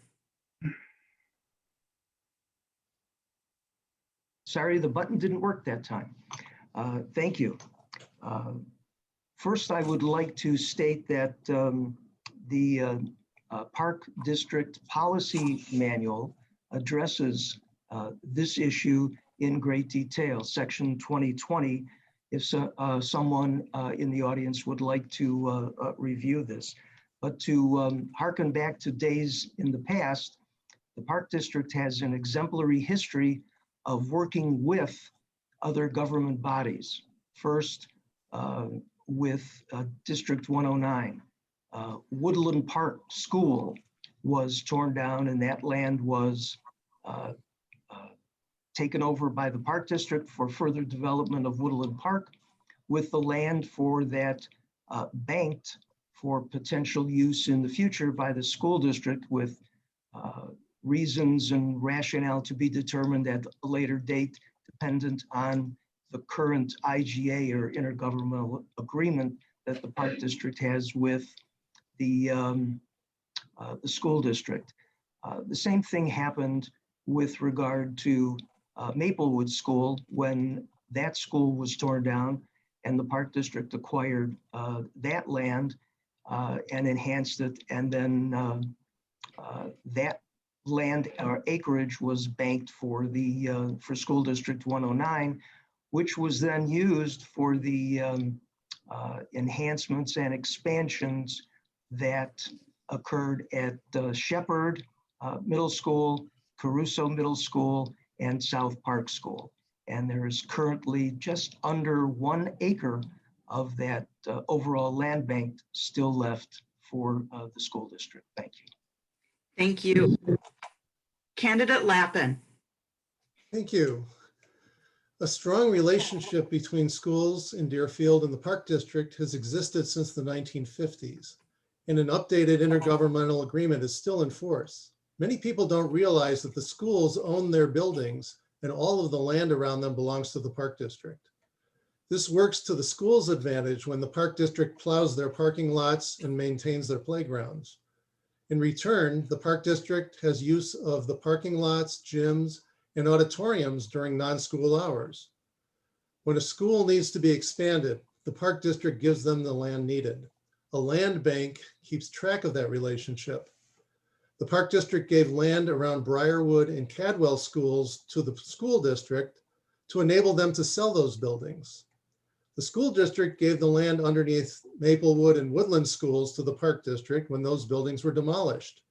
Sorry, the button didn't work that time. Thank you. First, I would like to state that the Park District Policy Manual addresses this issue in great detail. Section 2020, if someone in the audience would like to review this. But to hearken back to days in the past, the Park District has an exemplary history of working with other government bodies. First, with District 109. Woodland Park School was torn down and that land was taken over by the Park District for further development of Woodland Park, with the land for that banked for potential use in the future by the school district, with reasons and rationale to be determined at a later date, dependent on the current IGA or intergovernmental agreement that the Park District has with the school district. The same thing happened with regard to Maplewood School when that school was torn down and the Park District acquired that land and enhanced it, and then that land or acreage was banked for the for School District 109, which was then used for the enhancements and expansions that occurred at Shepherd Middle School, Caruso Middle School, and South Park School. And there is currently just under 1 acre of that overall land bank still left for the school district. Thank you. Thank you. Candidate Lapin. Thank you. A strong relationship between schools in Deerfield and the Park District has existed since the 1950s, and an updated intergovernmental agreement is still in force. Many people don't realize that the schools own their buildings and all of the land around them belongs to the Park District. This works to the school's advantage when the Park District plows their parking lots and maintains their playgrounds. In return, the Park District has use of the parking lots, gyms, and auditoriums during non-school hours. When a school needs to be expanded, the Park District gives them the land needed. A land bank keeps track of that relationship. The Park District gave land around Briarwood and Cadwell schools to the school district to enable them to sell those buildings. The school district gave the land underneath Maplewood and Woodland schools to the Park District when those buildings were demolished.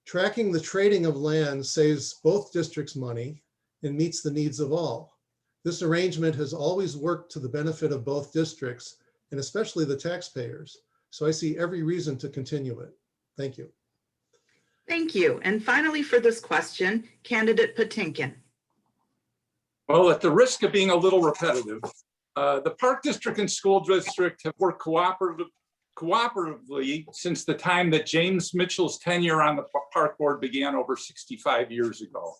Tracking the trading of land saves both districts money and meets the needs of all. This arrangement has always worked to the benefit of both districts and especially the taxpayers. So I see every reason to continue it. Thank you. Thank you. And finally for this question, Candidate Patinkin. Well, at the risk of being a little repetitive, the Park District and School District have worked cooperatively since the time that James Mitchell's tenure on the Park Board began over 65 years ago.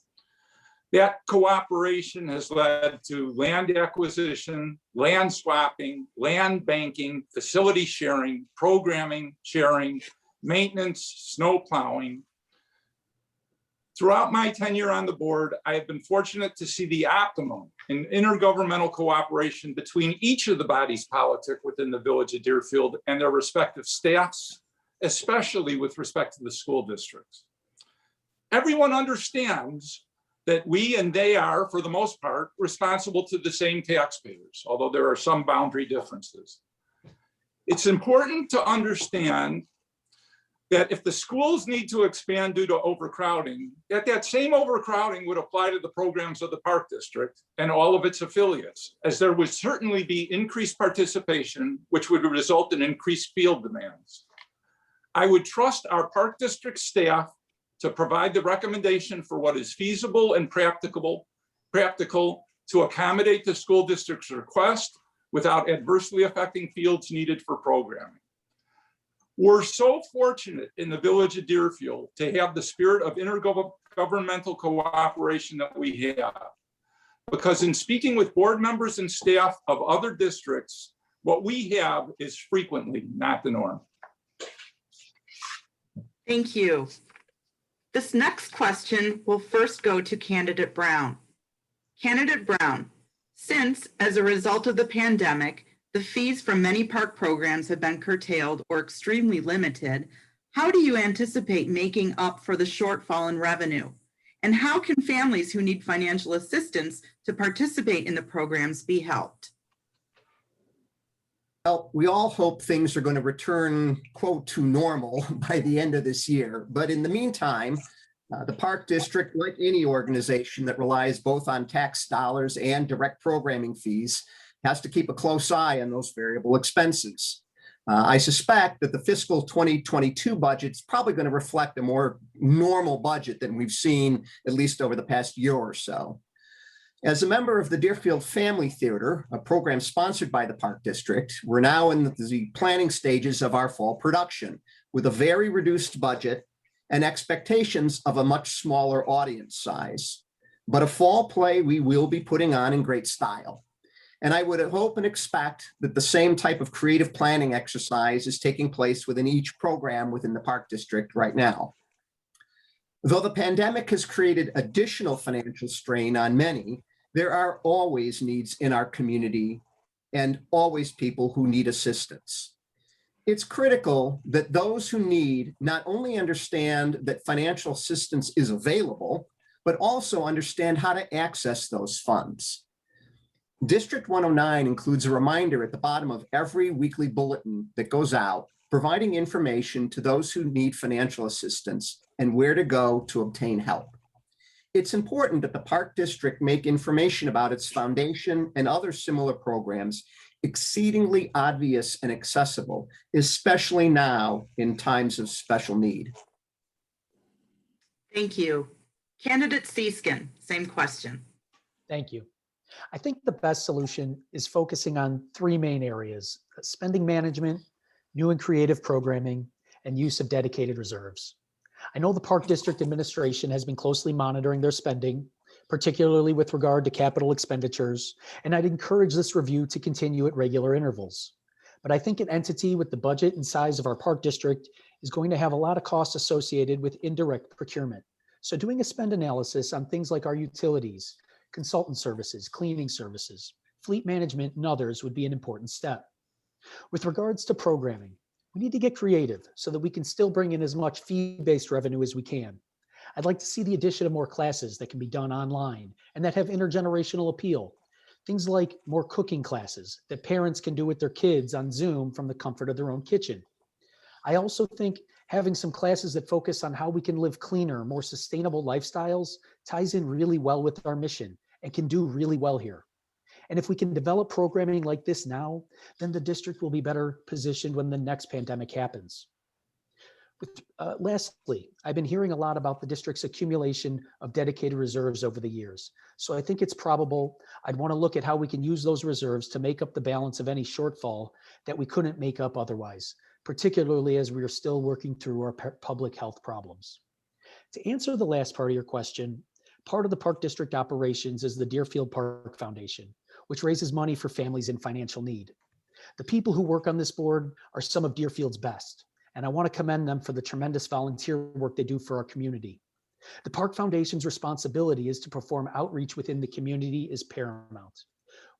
That cooperation has led to land acquisition, land swapping, land banking, facility sharing, programming sharing, maintenance, snow plowing. Throughout my tenure on the board, I have been fortunate to see the optimum in intergovernmental cooperation between each of the bodies politic within the village of Deerfield and their respective staffs, especially with respect to the school districts. Everyone understands that we and they are, for the most part, responsible to the same taxpayers, although there are some boundary differences. It's important to understand that if the schools need to expand due to overcrowding, that same overcrowding would apply to the programs of the Park District and all of its affiliates, as there would certainly be increased participation, which would result in increased field demands. I would trust our Park District staff to provide the recommendation for what is feasible and practical to accommodate the school district's request without adversely affecting fields needed for programming. We're so fortunate in the village of Deerfield to have the spirit of intergovernmental cooperation that we have. Because in speaking with board members and staff of other districts, what we have is frequently not the norm. Thank you. This next question will first go to Candidate Brown. Candidate Brown, since as a result of the pandemic, the fees from many park programs have been curtailed or extremely limited, how do you anticipate making up for the shortfall in revenue? And how can families who need financial assistance to participate in the programs be helped? Well, we all hope things are going to return, quote, to normal by the end of this year. But in the meantime, the Park District, like any organization that relies both on tax dollars and direct programming fees, has to keep a close eye on those variable expenses. I suspect that the fiscal 2022 budget is probably going to reflect a more normal budget than we've seen at least over the past year or so. As a member of the Deerfield Family Theater, a program sponsored by the Park District, we're now in the planning stages of our fall production with a very reduced budget and expectations of a much smaller audience size. But a fall play we will be putting on in great style. And I would hope and expect that the same type of creative planning exercise is taking place within each program within the Park District right now. Though the pandemic has created additional financial strain on many, there are always needs in our community and always people who need assistance. It's critical that those who need not only understand that financial assistance is available, but also understand how to access those funds. District 109 includes a reminder at the bottom of every weekly bulletin that goes out, providing information to those who need financial assistance and where to go to obtain help. It's important that the Park District make information about its foundation and other similar programs exceedingly obvious and accessible, especially now in times of special need. Thank you. Candidate Seeskin, same question. Thank you. I think the best solution is focusing on three main areas: spending management, new and creative programming, and use of dedicated reserves. I know the Park District administration has been closely monitoring their spending, particularly with regard to capital expenditures, and I'd encourage this review to continue at regular intervals. But I think an entity with the budget and size of our Park District is going to have a lot of costs associated with indirect procurement. So doing a spend analysis on things like our utilities, consultant services, cleaning services, fleet management, and others would be an important step. With regards to programming, we need to get creative so that we can still bring in as much fee-based revenue as we can. I'd like to see the addition of more classes that can be done online and that have intergenerational appeal. Things like more cooking classes that parents can do with their kids on Zoom from the comfort of their own kitchen. I also think having some classes that focus on how we can live cleaner, more sustainable lifestyles ties in really well with our mission and can do really well here. And if we can develop programming like this now, then the district will be better positioned when the next pandemic happens. Lastly, I've been hearing a lot about the district's accumulation of dedicated reserves over the years. So I think it's probable I'd want to look at how we can use those reserves to make up the balance of any shortfall that we couldn't make up otherwise, particularly as we are still working through our public health problems. To answer the last part of your question, part of the Park District operations is the Deerfield Park Foundation, which raises money for families in financial need. The people who work on this board are some of Deerfield's best, and I want to commend them for the tremendous volunteer work they do for our community. The Park Foundation's responsibility is to perform outreach within the community is paramount.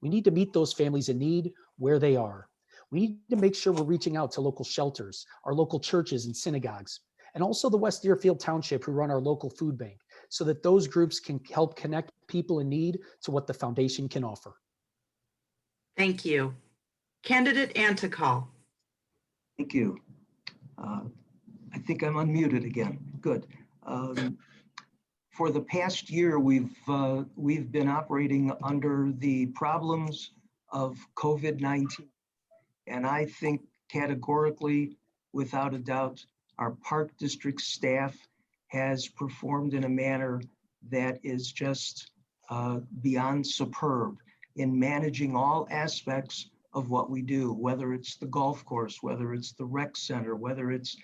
We need to meet those families in need where they are. We need to make sure we're reaching out to local shelters, our local churches and synagogues, and also the West Deerfield Township, who run our local food bank, so that those groups can help connect people in need to what the foundation can offer. Thank you. Candidate Antokal. Thank you. I think I'm unmuted again. Good. For the past year, we've been operating under the problems of COVID-19. And I think categorically, without a doubt, our Park District staff has performed in a manner that is just beyond superb in managing all aspects of what we do, whether it's the golf course, whether it's the rec center, whether it's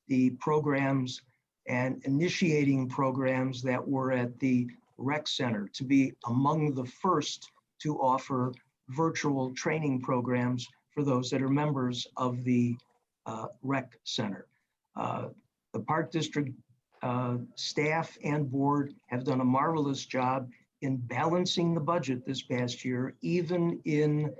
the programs and initiating programs that were at the rec center, to be among the first to offer virtual training programs for those that are members of the rec center. The Park District staff and board have done a marvelous job in balancing the budget this past year, even in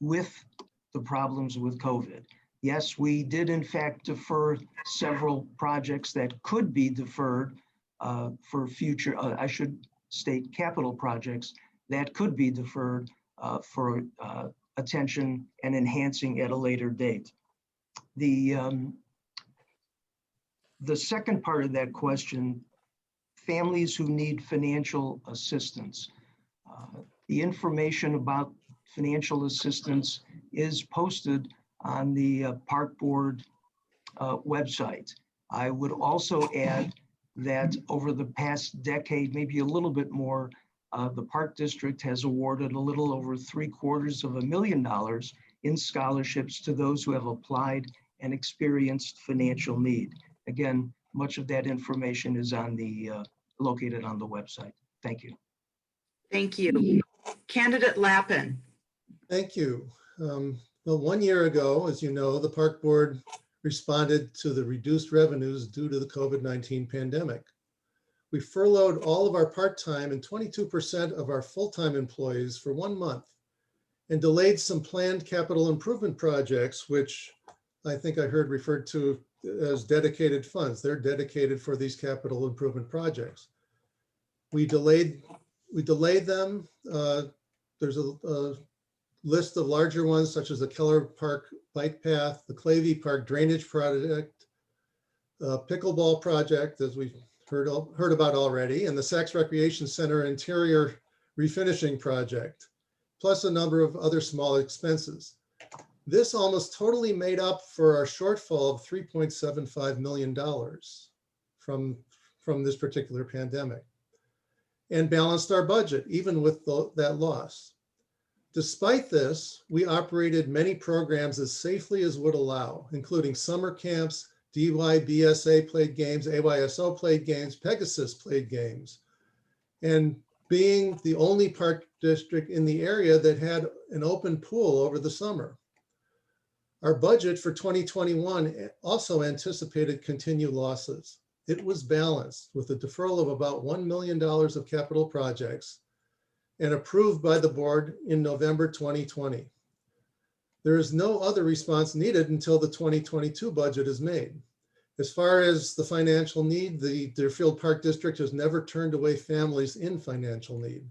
with the problems with COVID. Yes, we did in fact defer several projects that could be deferred for future, I should state capital projects that could be deferred for attention and enhancing at a later date. The second part of that question, families who need financial assistance. The information about financial assistance is posted on the Park Board website. I would also add that over the past decade, maybe a little bit more, the Park District has awarded a little over $750,000 in scholarships to those who have applied and experienced financial need. Again, much of that information is on the located on the website. Thank you. Thank you. Candidate Lapin. Thank you. Well, 1 year ago, as you know, the Park Board responded to the reduced revenues due to the COVID-19 pandemic. We furloughed all of our part-time and 22% of our full-time employees for 1 month and delayed some planned capital improvement projects, which I think I heard referred to as dedicated funds. They're dedicated for these capital improvement projects. We delayed them. There's a list of larger ones, such as the Keller Park Bike Path, the Clavey Park Drainage Project, Pickleball Project, as we've heard about already, and the Sachs Recreation Center Interior Refinishing Project, plus a number of other small expenses. This almost totally made up for our shortfall of $3.75 million from this particular pandemic, and balanced our budget, even with that loss. Despite this, we operated many programs as safely as would allow, including summer camps, DYBSA played games, AYSO played games, Pegasus played games, and being the only park district in the area that had an open pool over the summer. Our budget for 2021 also anticipated continued losses. It was balanced with a deferral of about $1 million of capital projects and approved by the board in November 2020. There is no other response needed until the 2022 budget is made. As far as the financial need, the Deerfield Park District has never turned away families in financial need.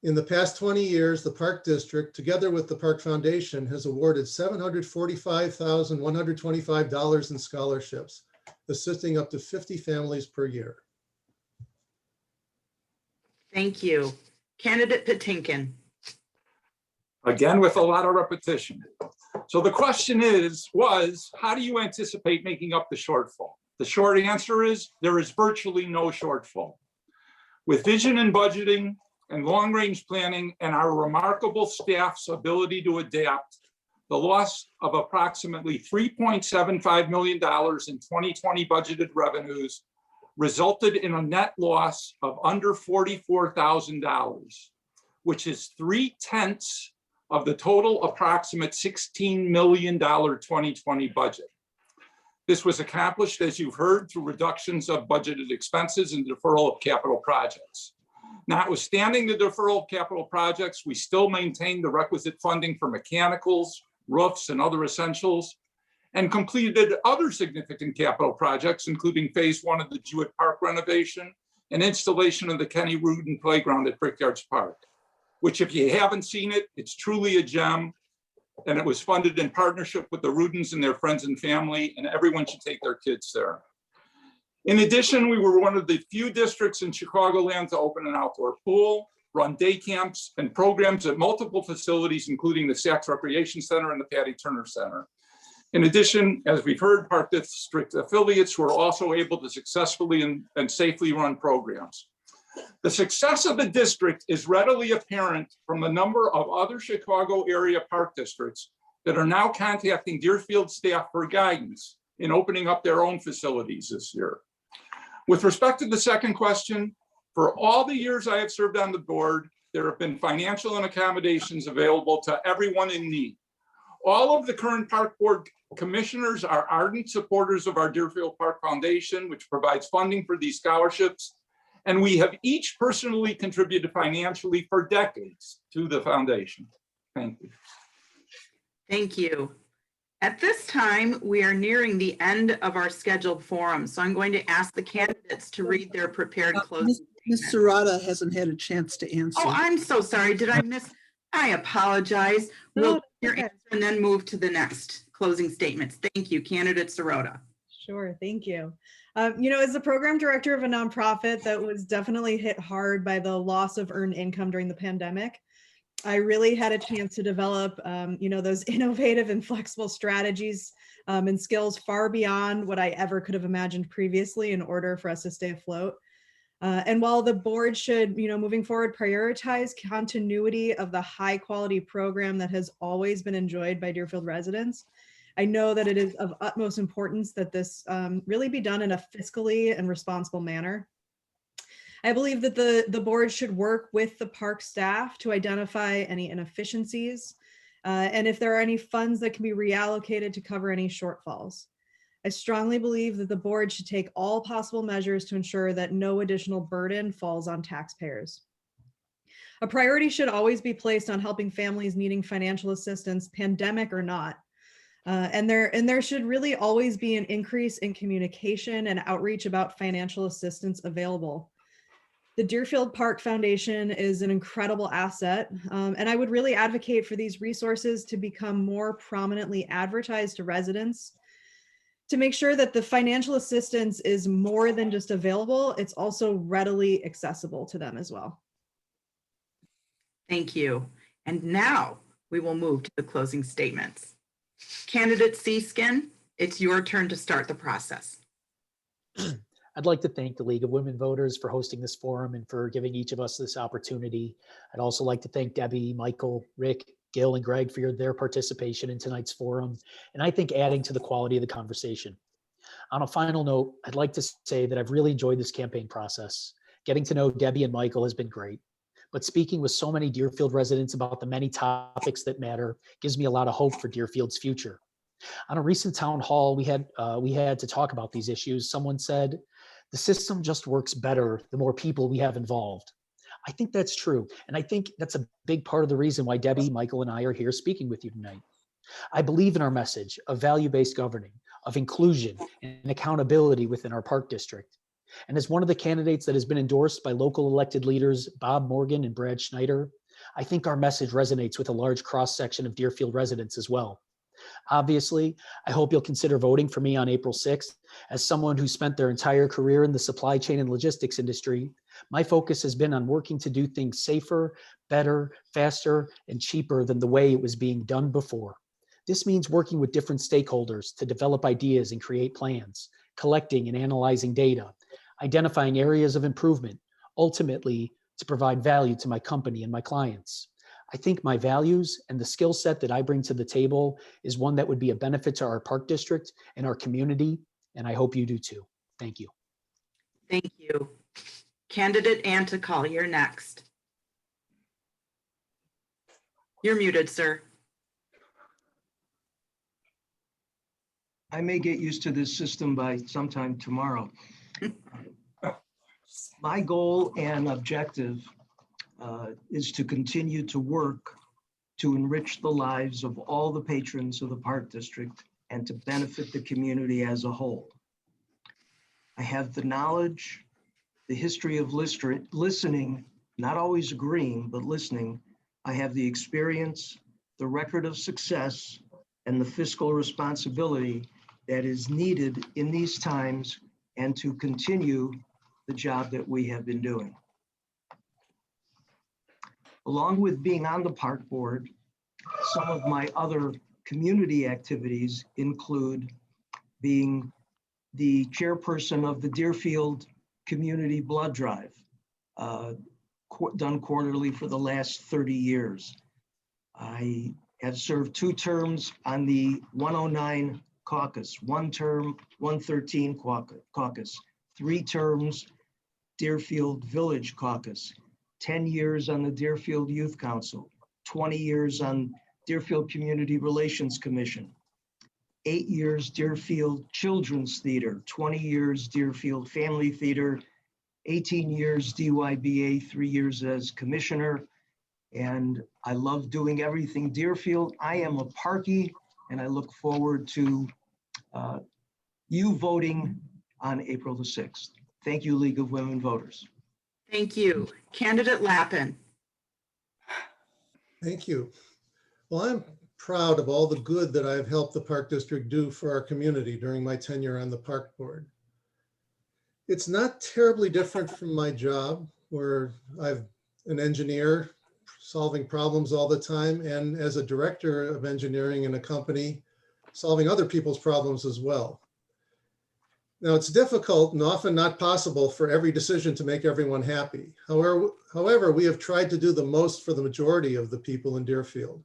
In the past 20 years, the Park District, together with the Park Foundation, has awarded $745,125 in scholarships, assisting up to 50 families per year. Thank you. Candidate Patinkin. Again, with a lot of repetition. So the question was, how do you anticipate making up the shortfall? The short answer is there is virtually no shortfall. With vision and budgeting and long-range planning and our remarkable staff's ability to adapt, the loss of approximately $3.75 million in 2020 budgeted revenues resulted in a net loss of under $44,000, which is 3/10 of the total approximate $16 million 2020 budget. This was accomplished, as you've heard, through reductions of budgeted expenses and deferral of capital projects. Notwithstanding the deferral of capital projects, we still maintain the requisite funding for mechanicals, roofs, and other essentials, and completed other significant capital projects, including phase 1 of the Jewett Park renovation and installation of the Kenny Rudin Playground at Brickyards Park, which, if you haven't seen it, it's truly a gem. And it was funded in partnership with the Rudins and their friends and family, and everyone should take their kids there. In addition, we were one of the few districts in Chicagoland to open an outdoor pool, run day camps and programs at multiple facilities, including the Saks Recreation Center and the Patty Turner Center. In addition, as we've heard, Park District affiliates were also able to successfully and safely run programs. The success of the district is readily apparent from the number of other Chicago area park districts that are now contacting Deerfield staff for guidance in opening up their own facilities this year. With respect to the second question, for all the years I have served on the board, there have been financial and accommodations available to everyone in need. All of the current park board commissioners are ardent supporters of our Deerfield Park Foundation, which provides funding for these scholarships. And we have each personally contributed financially for decades to the foundation. Thank you. Thank you. At this time, we are nearing the end of our scheduled forum, so I'm going to ask the candidates to read their prepared closing. Ms. Serota hasn't had a chance to answer. Oh, I'm so sorry. Did I miss? I apologize. We'll hear your answer and then move to the next closing statements. Thank you, candidate Serota. Sure, thank you. As the program director of a nonprofit that was definitely hit hard by the loss of earned income during the pandemic, I really had a chance to develop, those innovative and flexible strategies and skills far beyond what I ever could have imagined previously in order for us to stay afloat. And while the board should, moving forward, prioritize continuity of the high quality program that has always been enjoyed by Deerfield residents, I know that it is of utmost importance that this really be done in a fiscally and responsible manner. I believe that the board should work with the park staff to identify any inefficiencies and if there are any funds that can be reallocated to cover any shortfalls. I strongly believe that the board should take all possible measures to ensure that no additional burden falls on taxpayers. A priority should always be placed on helping families needing financial assistance, pandemic or not. And there should really always be an increase in communication and outreach about financial assistance available. The Deerfield Park Foundation is an incredible asset, and I would really advocate for these resources to become more prominently advertised to residents to make sure that the financial assistance is more than just available, it's also readily accessible to them as well. Thank you. And now we will move to the closing statements. Candidate Seeskin, it's your turn to start the process. I'd like to thank the League of Women Voters for hosting this forum and for giving each of us this opportunity. I'd also like to thank Debbie, Michael, Rick, Gil, and Greg for their participation in tonight's forum, and I think adding to the quality of the conversation. On a final note, I'd like to say that I've really enjoyed this campaign process. Getting to know Debbie and Michael has been great, but speaking with so many Deerfield residents about the many topics that matter gives me a lot of hope for Deerfield's future. On a recent town hall we had to talk about these issues, someone said, "The system just works better the more people we have involved." I think that's true. And I think that's a big part of the reason why Debbie, Michael, and I are here speaking with you tonight. I believe in our message of value-based governing, of inclusion and accountability within our park district. And as one of the candidates that has been endorsed by local elected leaders, Bob Morgan and Brad Schneider, I think our message resonates with a large cross-section of Deerfield residents as well. Obviously, I hope you'll consider voting for me on April 6th. As someone who spent their entire career in the supply chain and logistics industry, my focus has been on working to do things safer, better, faster, and cheaper than the way it was being done before. This means working with different stakeholders to develop ideas and create plans, collecting and analyzing data, identifying areas of improvement, ultimately to provide value to my company and my clients. I think my values and the skill set that I bring to the table is one that would be a benefit to our park district and our community, and I hope you do too. Thank you. Thank you. Candidate Antokal, you're next. You're muted, sir. I may get used to this system by sometime tomorrow. My goal and objective is to continue to work to enrich the lives of all the patrons of the Park District and to benefit the community as a whole. I have the knowledge, the history of listening, not always agreeing, but listening. I have the experience, the record of success, and the fiscal responsibility that is needed in these times and to continue the job that we have been doing. Along with being on the park board, some of my other community activities include being the chairperson of the Deerfield Community Blood Drive, done quarterly for the last 30 years. I have served 2 terms on the 109 caucus, 1 term, 113 caucus, 3 terms Deerfield Village Caucus, 10 years on the Deerfield Youth Council, 20 years on Deerfield Community Relations Commission, 8 years Deerfield Children's Theater, 20 years Deerfield Family Theater, 18 years DYBA, 3 years as commissioner, and I love doing everything Deerfield. I am a Parkie, and I look forward to you voting on April the 6th. Thank you, League of Women Voters. Thank you. Candidate Lapin. Thank you. Well, I'm proud of all the good that I've helped the Park District do for our community during my tenure on the Park Board. It's not terribly different from my job, where I'm an engineer solving problems all the time, and as a director of engineering in a company, solving other people's problems as well. Now, it's difficult and often not possible for every decision to make everyone happy. However, we have tried to do the most for the majority of the people in Deerfield.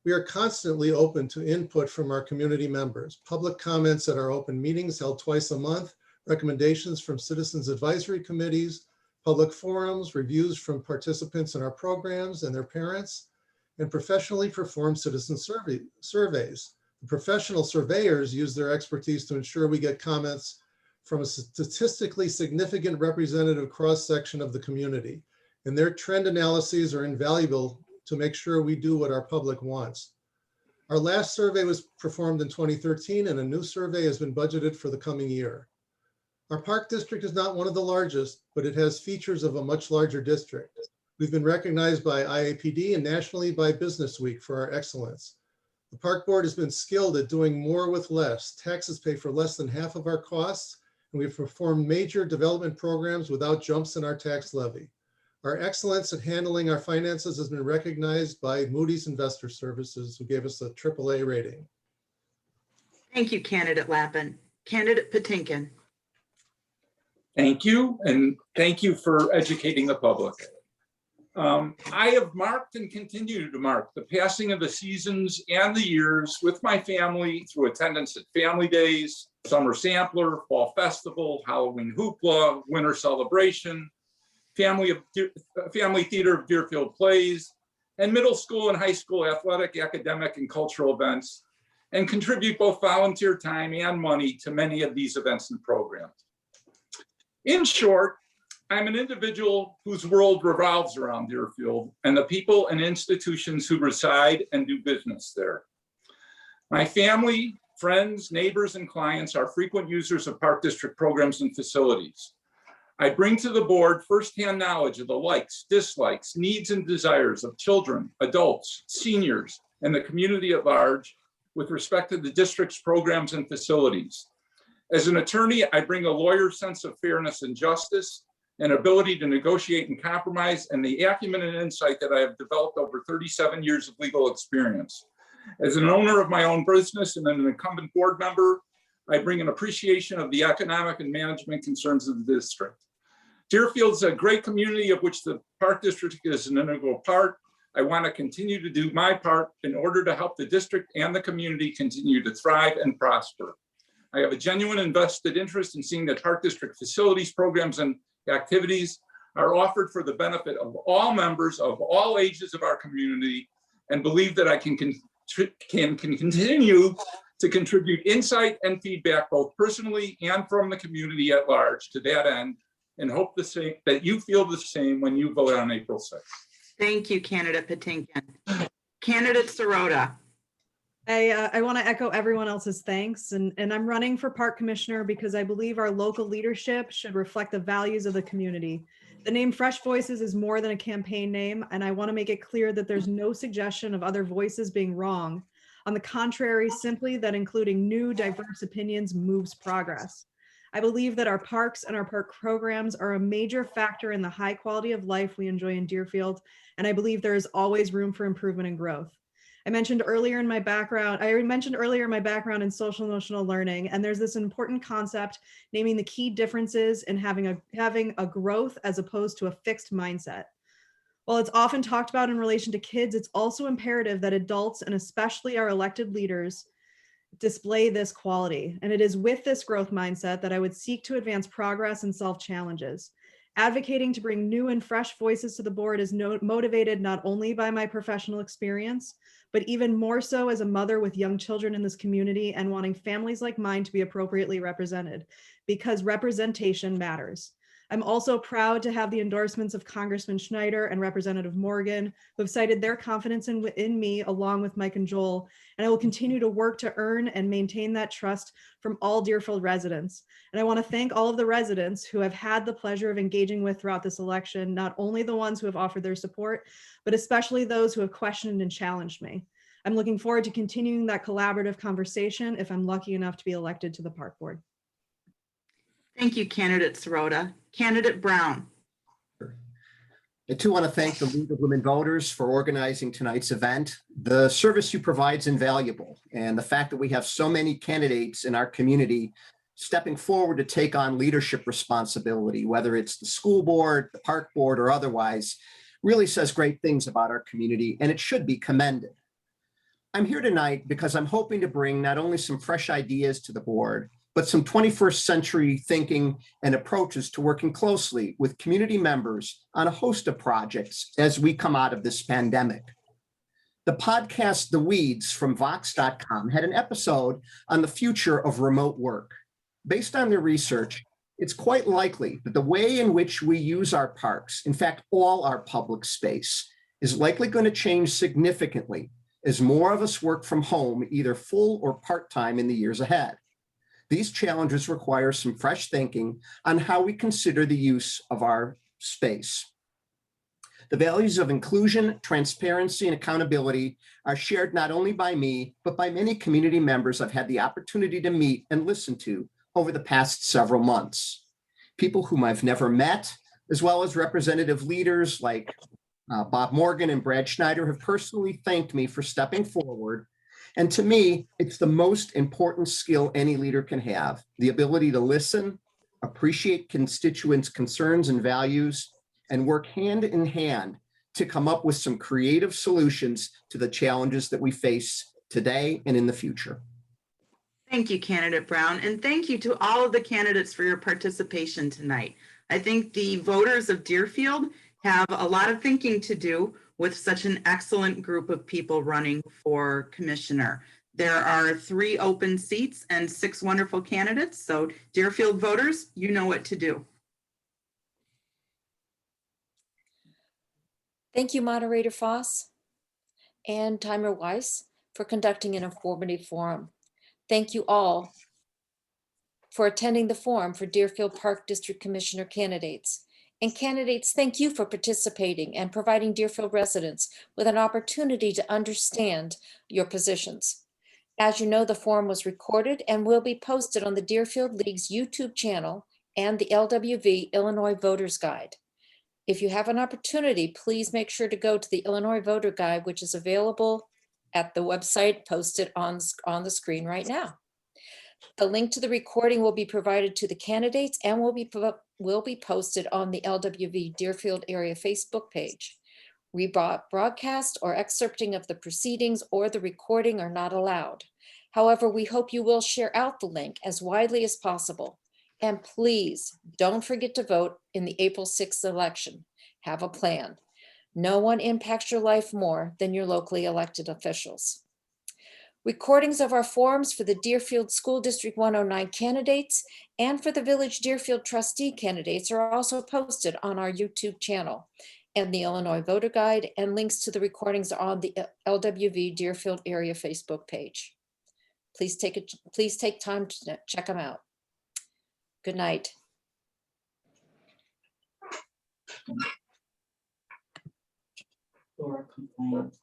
We are constantly open to input from our community members, public comments at our open meetings held twice a month, recommendations from citizens advisory committees, public forums, reviews from participants in our programs and their parents, and professionally performed citizen surveys. The professional surveyors use their expertise to ensure we get comments from a statistically significant representative cross-section of the community, and their trend analyses are invaluable to make sure we do what our public wants. Our last survey was performed in 2013, and a new survey has been budgeted for the coming year. Our park district is not one of the largest, but it has features of a much larger district. We've been recognized by IAPD and nationally by Business Week for our excellence. The park board has been skilled at doing more with less. Taxes pay for less than half of our costs, and we've performed major development programs without jumps in our tax levy. Our excellence at handling our finances has been recognized by Moody's Investor Services, who gave us a AAA rating. Thank you, Candidate Lapin. Candidate Patinkin. Thank you, and thank you for educating the public. I have marked and continue to mark the passing of the seasons and the years with my family through attendance at family days, summer sampler, fall festival, Halloween hoopla, winter celebration, family theater of Deerfield plays, and middle school and high school athletic, academic, and cultural events, and contribute both volunteer time and money to many of these events and programs. In short, I'm an individual whose world revolves around Deerfield and the people and institutions who reside and do business there. My family, friends, neighbors, and clients are frequent users of Park District programs and facilities. I bring to the board firsthand knowledge of the likes, dislikes, needs, and desires of children, adults, seniors, and the community at large with respect to the district's programs and facilities. As an attorney, I bring a lawyer's sense of fairness and justice, an ability to negotiate and compromise, and the acumen and insight that I have developed over 37 years of legal experience. As an owner of my own business and an incumbent board member, I bring an appreciation of the economic and management concerns of the district. Deerfield is a great community of which the Park District is an integral part. I want to continue to do my part in order to help the district and the community continue to thrive and prosper. I have a genuine invested interest in seeing that Park District facilities, programs, and activities are offered for the benefit of all members of all ages of our community, and believe that I can continue to contribute insight and feedback both personally and from the community at large to that end, and hope the same, that you feel the same when you vote on April 6th. Thank you, Candidate Patinkin. Candidate Serota. I want to echo everyone else's thanks, and I'm running for park commissioner because I believe our local leadership should reflect the values of the community. The name Fresh Voices is more than a campaign name, and I want to make it clear that there's no suggestion of other voices being wrong. On the contrary, simply that including new diverse opinions moves progress. I believe that our parks and our park programs are a major factor in the high quality of life we enjoy in Deerfield, and I believe there is always room for improvement and growth. I mentioned earlier my background in social emotional learning, and there's this important concept naming the key differences in having a growth as opposed to a fixed mindset. While it's often talked about in relation to kids, it's also imperative that adults, and especially our elected leaders, display this quality. And it is with this growth mindset that I would seek to advance progress and solve challenges. Advocating to bring new and fresh voices to the board is motivated not only by my professional experience, but even more so as a mother with young children in this community and wanting families like mine to be appropriately represented, because representation matters. I'm also proud to have the endorsements of Congressman Schneider and Representative Morgan, who have cited their confidence in me along with Mike and Joel, and I will continue to work to earn and maintain that trust from all Deerfield residents. And I want to thank all of the residents who have had the pleasure of engaging with throughout this election, not only the ones who have offered their support, but especially those who have questioned and challenged me. I'm looking forward to continuing that collaborative conversation if I'm lucky enough to be elected to the park board. Thank you, Candidate Serota. Candidate Brown. I too want to thank the League of Women Voters for organizing tonight's event. The service you provide is invaluable, and the fact that we have so many candidates in our community stepping forward to take on leadership responsibility, whether it's the school board, the park board, or otherwise, really says great things about our community, and it should be commended. I'm here tonight because I'm hoping to bring not only some fresh ideas to the board, but some 21st century thinking and approaches to working closely with community members on a host of projects as we come out of this pandemic. The podcast, The Weeds from Vox.com had an episode on the future of remote work. Based on their research, it's quite likely that the way in which we use our parks, in fact, all our public space, is likely going to change significantly as more of us work from home, either full or part-time in the years ahead. These challenges require some fresh thinking on how we consider the use of our space. The values of inclusion, transparency, and accountability are shared not only by me, but by many community members I've had the opportunity to meet and listen to over the past several months. People whom I've never met, as well as representative leaders like Bob Morgan and Brad Schneider have personally thanked me for stepping forward. And to me, it's the most important skill any leader can have, the ability to listen, appreciate constituents' concerns and values, and work hand in hand to come up with some creative solutions to the challenges that we face today and in the future. Thank you, Candidate Brown, and thank you to all of the candidates for your participation tonight. I think the voters of Deerfield have a lot of thinking to do with such an excellent group of people running for commissioner. There are 3 open seats and 6 wonderful candidates. So Deerfield voters, you know what to do. Thank you, Moderator Foss and Timer Weiss, for conducting an informative forum. Thank you all for attending the forum for Deerfield Park District Commissioner candidates. And candidates, thank you for participating and providing Deerfield residents with an opportunity to understand your positions. As you know, the forum was recorded and will be posted on the Deerfield League's YouTube channel and the LWV Illinois Voters Guide. If you have an opportunity, please make sure to go to the Illinois Voter Guide, which is available at the website posted on the screen right now. The link to the recording will be provided to the candidates and will be posted on the LWV Deerfield Area Facebook page. Rebroadcast or excerpting of the proceedings or the recording are not allowed. However, we hope you will share out the link as widely as possible. And please don't forget to vote in the April 6th election. Have a plan. No one impacts your life more than your locally elected officials. Recordings of our forums for the Deerfield School District 109 candidates and for the Village Deerfield trustee candidates are also posted on our YouTube channel. and the Illinois Voter Guide, and links to the recordings are on the LWV Deerfield Area Facebook page. Please take time to check them out. Good night. Laura complained.